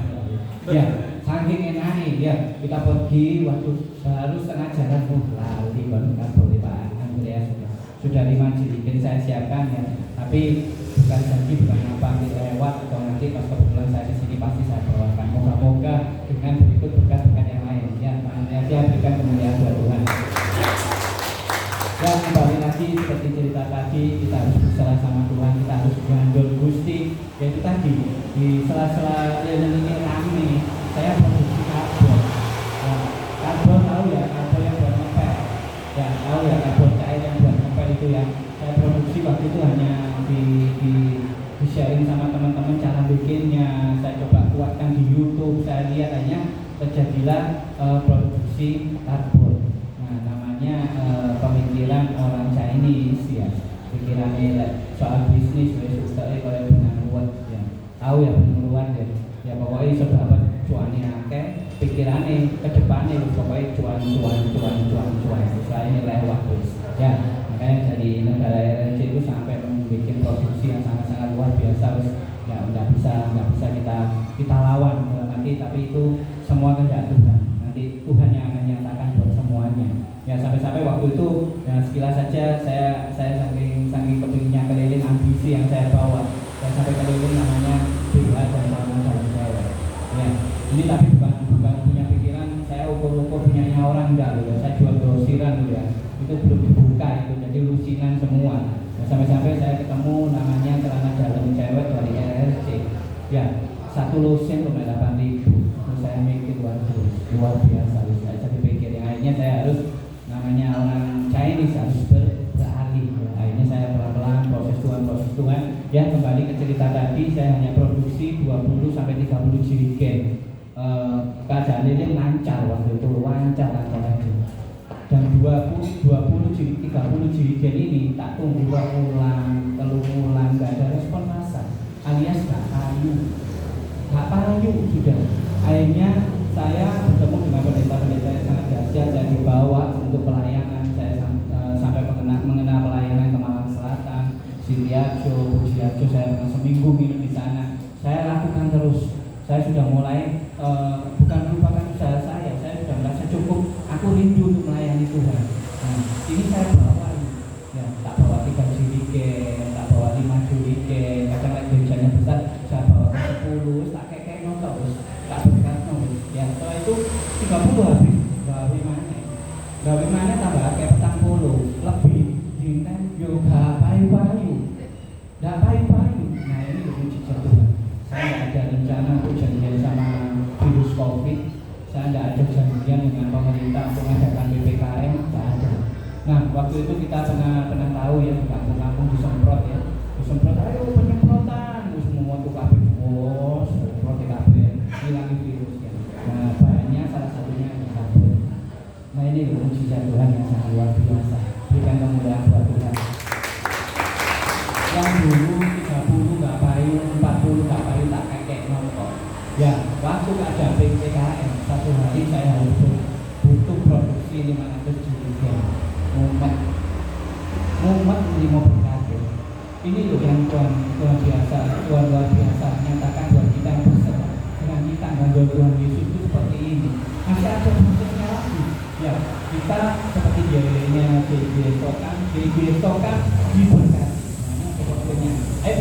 Ya, saking enaknya ya kita pergi waktu baru setengah jalan lali baru boleh Pak Andreas sudah 5 jilikin saya siapkan ya. Tapi bukan janji, bukan apa lewat atau nanti pas kebetulan saya di sini pasti saya bawakan. Moga-moga dengan berikut berkat-berkat yang lain ya. Pak Andreas ya berikan kemuliaan buat Tuhan. Ya kembali lagi seperti cerita tadi, kita harus berserah sama Tuhan, kita harus gandul Gusti. Yaitu tadi di sela-sela lilin ini rame, saya produksi karbon. Karbon tahu ya, karbon yang buat ngepel. Ya tahu ya, karbon cair yang buat ngepel itu ya. Saya produksi waktu itu hanya di sharing sama teman-teman cara bikinnya. Saya coba kuatkan di YouTube, saya lihat hanya terjadilah produksi karbon. Nah namanya pemikiran orang Chinese ya, pikirannya soal bisnis sudah kalau benar ya, tahu ya benar ya pokoknya sudah cuannya akeh, pikirannya ke depannya pokoknya cuan selain lewat terus. Ya, makanya jadi negara RRC itu sampai membuat produksi yang sangat-sangat luar biasa. Ya nggak bisa kita lawan nanti, tapi itu semua kehendak Tuhan. Nanti Tuhan yang akan nyatakan buat semuanya. Ya sampai-sampai waktu itu ya sekilas saja saya saking kepinginnya keliling ambisi yang saya bawa. Dan sampai keliling namanya BH dan kawan-kawan saya. Ya, ini tapi bukan punya pikiran saya ukur-ukur punyanya orang enggak loh. Saya jual grosiran loh ya. Itu belum dibuka itu, jadi lusinan semua. Ya, sampai-sampai saya ketemu namanya celana dalam cewek dari RRC. Ya, satu lusin cuma 8.000. Terus saya mikir luar biasa. Saya jadi pikir yang akhirnya saya harus namanya orang Chinese harus beralih. Ya, akhirnya saya pelan-pelan proses Tuhan. Ya kembali ke cerita tadi, saya hanya produksi 20 sampai 30 jirigen. Keadaan ini lancar waktu itu, lancar aja. Dan 20 jirigen 30 jirigen ini tak tunggu 2 bulan, 3 bulan nggak ada respon masa, alias nggak payu sudah. Akhirnya saya bertemu dengan pendeta-pendeta yang sangat dahsyat, saya dibawa untuk pelayanan. Saya sampai mengenal pelayanan ke Malang Selatan, Siliajo, Pujiajo. Saya pernah seminggu minum di sana. Saya lakukan terus. Saya sudah mulai bukan melupakan usaha saya sudah merasa cukup. Aku rindu untuk melayani Tuhan. Nah, ini saya bawa, ya, tak bawa 3 jirigen, tak bawa 5 jirigen. Kadang lagi gerejanya besar, saya bawa ke 10, tak kayak terus, tak berkat terus. Ya, setelah itu 30 habis. Gawe mana tambah kayak 40 lebih. Dinten yoga payu-payu. Nggak payu-payu. Nah, ini mujizat Tuhan. Saya nggak ada rencana untuk janjian sama virus COVID. Saya tidak ada janjian dengan pemerintah untuk mengadakan PPKM, tidak ada. Nah, waktu itu kita pernah tahu ya, di kampung-kampung disemprot ya, ayo penyemprotan, semua tuh kabeh, semprot kabeh, hilang virusnya. Nah, banyak salah satunya kabeh. Nah, ini mujizat Tuhan yang sangat luar biasa. Berikan kemudahan buat Tuhan. Yang dulu 30 nggak payu, 40 nggak payu, tak kakek nonton. Ya, waktu ada PPKM, satu hari saya harus butuh produksi 500 jirigen. Mumet 5 berkati. Ini loh yang Tuhan luar biasa nyatakan buat kita yang berserah dengan kita mengandung Tuhan Yesus itu seperti ini. Masih ada prosesnya lagi. Ya, kita seperti jadinya JJ Stokan diberkati. Nah, pokoknya, ayo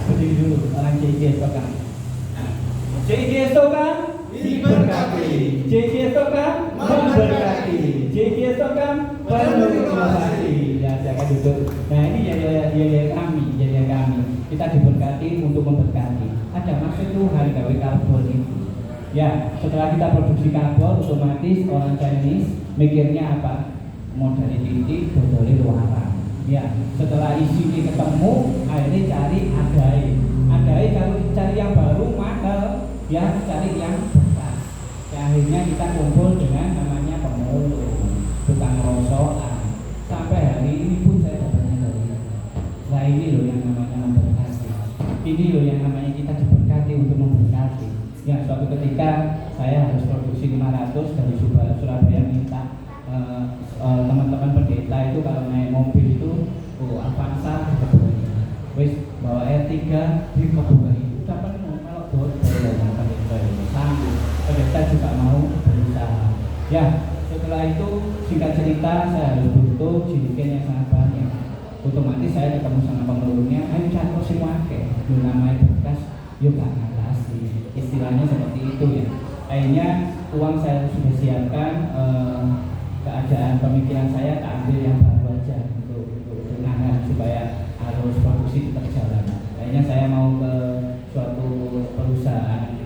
berdiri dulu orang JJ Stokan. JJ Stokan diberkati, JJ Stokan memberkati, JJ Stokan penuh kasih. Ya, jangan duduk. Nah, ini ya kami. Kita diberkati untuk memberkati. Ada maksud Tuhan gawe karbon itu. Ya, setelah kita produksi karbon, otomatis orang Chinese mikirnya apa? Modal titik, bodole luaran. Ya, setelah isi ini ketemu, akhirnya cari adai cari yang baru mahal. Ya, cari yang bekas. Ya, akhirnya kita kumpul dengan namanya pemulung, tukang rosokan. Sampai hari ini pun saya dapatnya dari. Nah, ini loh yang namanya memberkati. Ini loh yang namanya kita diberkati untuk memberkati. Ya, suatu ketika saya harus produksi 500 dari Surabaya minta teman-teman pendeta itu kalau naik mobil itu Avanza wis bawa R3 di Kebun. Udah penuh kalau pendeta juga mau berusaha. Ya, setelah itu singkat cerita saya harus butuh jirigen yang sangat banyak. Otomatis saya ketemu sama pemulungnya, ayo catur semua ke namanya bekas, yuk gak ngatasi. Istilahnya seperti itu ya. Akhirnya uang saya sudah siapkan, keadaan pemikiran saya tak ambil yang baru aja untuk nahan supaya harus produksi tetap jalan. Akhirnya saya mau ke suatu perusahaan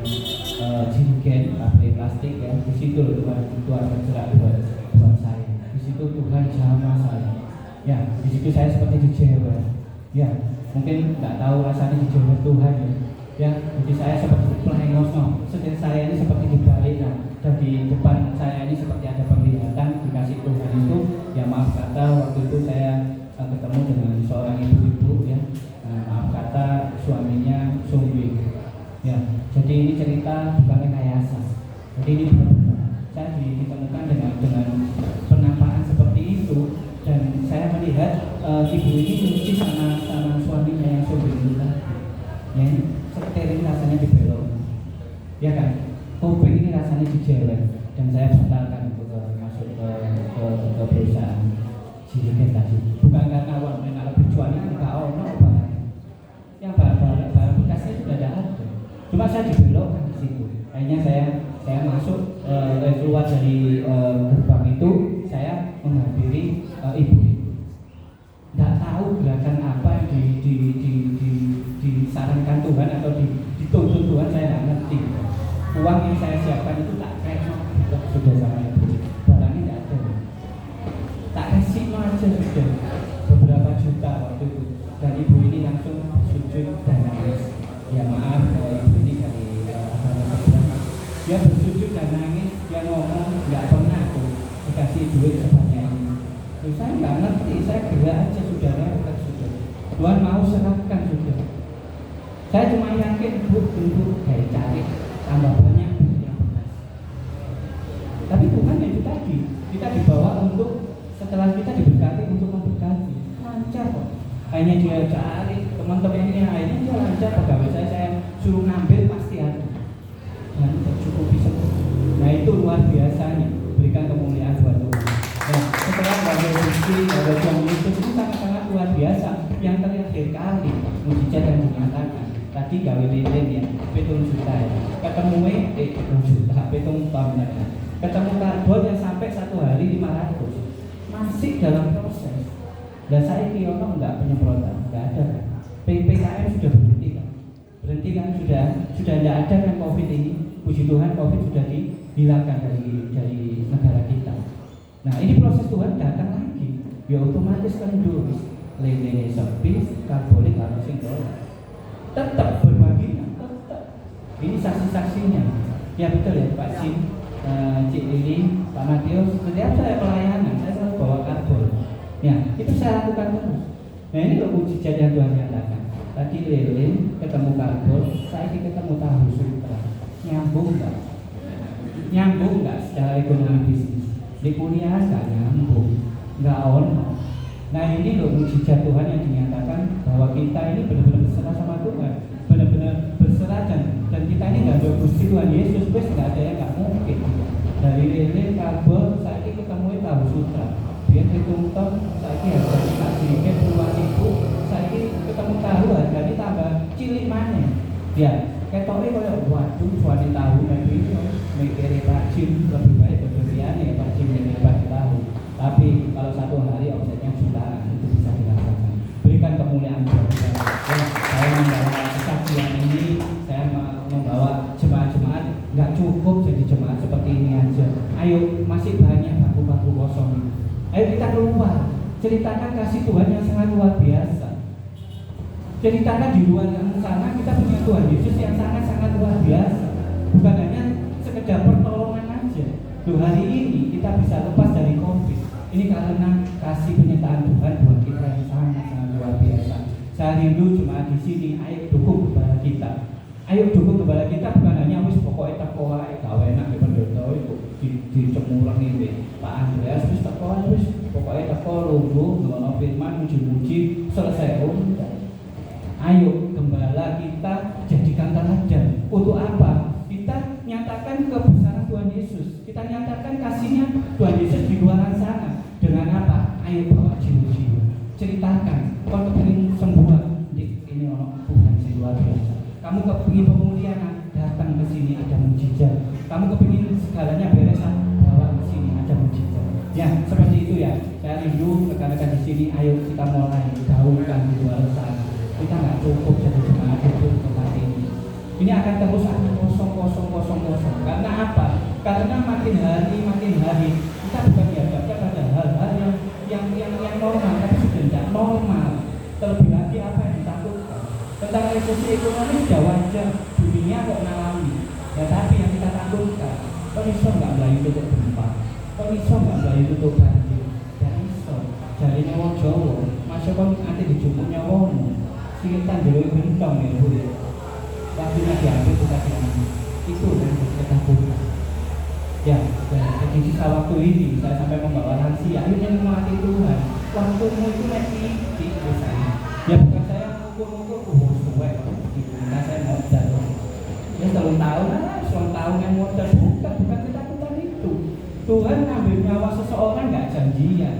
jirigen pabrik plastik ya. Di situ Tuhan bergerak buat saya. Di situ Tuhan jamah saya. Ya, di situ saya seperti dijewer. Ya, mungkin nggak tahu rasanya dijewer Tuhan ya. Ya, jadi saya seperti pelengosno. Setir saya ini seperti dibalik dan di depan saya ini seperti ada penglihatan dikasih Tuhan itu. Ya maaf kata waktu itu saya ketemu dengan seorang ibu-ibu ya. Maaf kata suaminya sumbing. Ya, jadi ini cerita bukan rekayasa. Jadi ini benar-benar saya ditemukan dengan penampakan seperti itu dan saya ibu ini mesti sama suaminya yang sombong yang seteling rasanya dibelok, ya kan? Kuping ini rasanya dijewet, dan saya batalkan untuk masuk ke perusahaan Jirigen tadi. Bukan karena uang mereka lebih cuan, ini nggak ono yang barang bekasnya sudah ada. Cuma saya dibelokkan di situ. Akhirnya saya masuk keluar dari gerbang itu, saya menghampiri ibu. Nggak tahu gerakan apa yang disarankan Tuhan atau dituntut Tuhan, saya nggak ngerti. Uang yang saya siapkan itu tak kena sudah sama ibu. Barangnya nggak ada. Tak kasih aja sudah beberapa juta waktu itu. Dan ibu ini langsung sujud dan nangis. Ya maaf, ibu ini dari agama seberang. Dia bersujud dan nangis, dia ngomong nggak pernah tuh dikasih duit sebanyak ini. Terus saya nggak ngerti, saya gerak aja saudara, bukan sudah. Tuhan mau serahkan sudah. Saya cuma yakin ibu kayak cari tambah banyak yang bekas. Tapi Tuhan itu tadi kita dibawa untuk setelah kita diberkati untuk memberkati. Lancar kok. Hanya dia cari teman-temannya, akhirnya dia lancar. Pegawai saya suruh ngambil pasti ada. Dan tercukupi semua. Nah itu luar biasanya, berikan kemuliaan buat Tuhan. Nah, setelah Bapak Gusti, Bapak Tuhan Yesus itu sangat-sangat luar biasa. Yang terakhir kali mujizat yang dinyatakan tadi gawe lilin ya, 7 juta ya. Ketemu 7 juta, 7 tahun ya. Ketemu karbon yang sampai 1 hari 500. Masih dalam proses. Dan saya kira enggak penyemprotan, enggak ada kan. PPKM sudah berhenti kan. Berhenti kan sudah tidak ada kan Covid ini. Puji Tuhan Covid sudah dihilangkan dari negara kita. Nah, ini proses Tuhan datang lagi. Ya otomatis kan dulu lele sepi, karbonnya harus singgol. Tetap berbagi, tetap. Ini saksi-saksinya. Ya betul ya Pak Jin, Cik Lili, Pak Matius. Setiap saya pelayanan, saya selalu bawa karbon. Ya, itu saya lakukan terus. Nah ini loh mujizat yang Tuhan nyatakan. Tadi lele ketemu karbon, saya ketemu tahu sutra. Nyambung nggak? Nyambung nggak secara ekonomi bisnis? Di kuliah nggak nyambung, nggak ono. Nah ini loh mujizat Tuhan yang dinyatakan bahwa kita ini benar-benar berserah sama Tuhan, benar-benar berserah dan kita ini nggak ada Gusti Tuhan Yesus, wes nggak ada yang nggak mungkin. Dari lele karbon, saya ketemu tahu sutra. Dia hitung ton, saya harga dikasih puluhan ribu, saya ketemu tahu harganya tambah cilik mana? Ya, ketoknya kalau waduh cuani tahu nanti mikirnya Pak Jim lebih baik berlebihan ya Pak Jim yang lebar tahu. Tapi kalau 1 hari omsetnya jutaan itu bisa dirasakan. Berikan kemuliaan buat kita. Saya membawa kesaksian ini, saya membawa jemaat-jemaat nggak cukup jadi jemaat seperti ini aja. Ayo masih banyak baku-baku kosong. Ayo kita keluar, ceritakan kasih Tuhan yang sangat luar biasa. Ceritakan di luar sana kita punya Tuhan Yesus yang sangat-sangat luar biasa. Bukan hanya sekedar pertolongan aja. Loh, hari ini kita bisa lepas dari Covid. Ini karena kasih penyertaan Tuhan buat kita yang sangat-sangat luar biasa. Saya rindu cuma di sini, ayo dukung kepada kita. Ayo dukung kepada kita, bukan hanya wis pokoknya teko wae gawe enak di pendodo itu dicemurang ini Pak Andreas wis teko wis pokoknya teko lungguh ngono firman muji-muji selesai. Ayo gembala kita jadikan teladan. Untuk apa? Kita nyatakan kebesaran Tuhan Yesus. Kita nyatakan kasihnya Tuhan Yesus di luar sana. Dengan apa? Ayo bawa jiwa-jiwa. Ceritakan. Kalau kepingin sembuh, ini orang Tuhan yang luar biasa. Kamu kepingin pemulihan, datang ke sini ada mujizat. Kamu kepingin segalanya beresan, bawa ke sini ada mujizat. Ya, seperti itu ya. Saya rindu rekan-rekan di sini. Ayo kita mulai gaulkan di luar sana. Kita nggak cukup jadi jemaat itu tempat ini. Ini akan terus ada kosong. Karena apa? Karena makin hari kita bukan dihadapkan pada hal-hal yang normal, tapi sudah tidak normal. Terlebih lagi apa yang ditakutkan tentang resesi ekonomi sudah wajar, dunia kok ngalami. Ya tapi yang kita takutkan, kok iso nggak melayu tutup gempa, kok iso nggak melayu tutup banjir, dan iso jarinya wong Jawa, masuk kan nanti dijumpunya wong. Kita dulu bentong ya Bu ya. Waktunya diambil kita diambil. Itu yang kita buka. Ya, dan di sisa waktu ini saya sampai membawa lansia. Akhirnya melatih Tuhan. Waktumu itu masih ngukur-ngukur, suwe. Nah, saya modal. Ya 3 tahun, 1 tahun yang modal bukan ketakutan itu. Tuhan ngambil nyawa seseorang nggak janjian.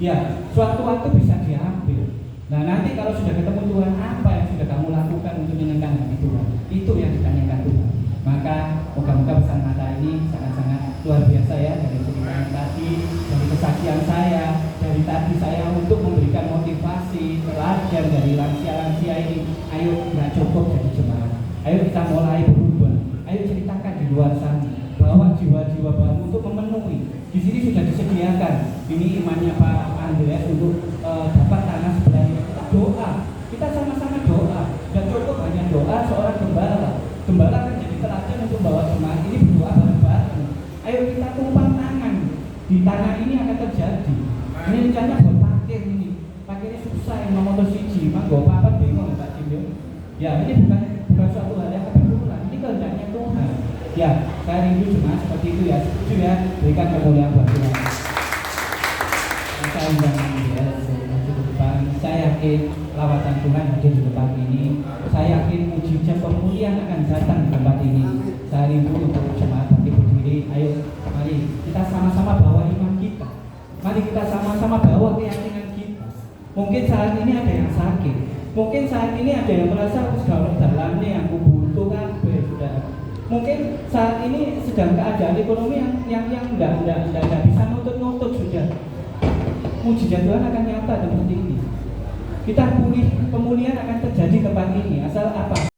Ya, suatu waktu bisa diambil. Nah, nanti kalau sudah ketemu Tuhan, apa yang sudah kamu lakukan untuk menyenangkan hati Tuhan? Itu yang ditanyakan Tuhan. Maka moga-moga pesan mata ini sangat-sangat luar biasa ya, dari cerita yang tadi, dari kesaksian saya, dari tadi saya untuk memberikan motivasi teladan dari lansia-lansia ini. Ayo, nggak cukup jadi jemaat. Ayo kita mulai berubah. Ayo ceritakan di luar sana bahwa jiwa-jiwa baru untuk memenuhi. Di sini sudah disediakan. Ini imannya Pak Andreas untuk dapat tanah sebelah ini. Kita doa, kita sama-sama doa. Dan cukup hanya doa seorang gembala. Gembala kan jadi teladan untuk bawa jemaat ini berdoa bareng-bareng. Ayo kita tumpang tangan. Di tanah ini akan terjadi. Ini rencana buat parkir ini. Parkirnya susah yang nomor siji. Manggo apa bingung Pak Jim. Ya ini bukan suatu hal yang kebetulan. Ini kehendaknya Tuhan. Ya, saya rindu jemaat seperti itu ya. Setuju ya. Berikan kemuliaan buat Tuhan. Saya undang ya, di depan. Saya yakin lawatan Tuhan hadir di tempat ini. Saya yakin mujizat pemulihan akan datang di tempat ini. Saya rindu untuk jemaat bangkit berdiri. Ayo, mari kita sama-sama bawa iman kita. Mari kita sama-sama bawa keyakinan kita. Mungkin saat ini ada yang sakit. Mungkin saat ini ada yang merasa sudah dalamnya yang butuh kabeh sudah. Mungkin saat ini sedang keadaan ekonomi yang tidak bisa nuntut sudah. Mujizat Tuhan akan nyata seperti ini. Kita pemulihan akan terjadi tempat ini. Asal apa?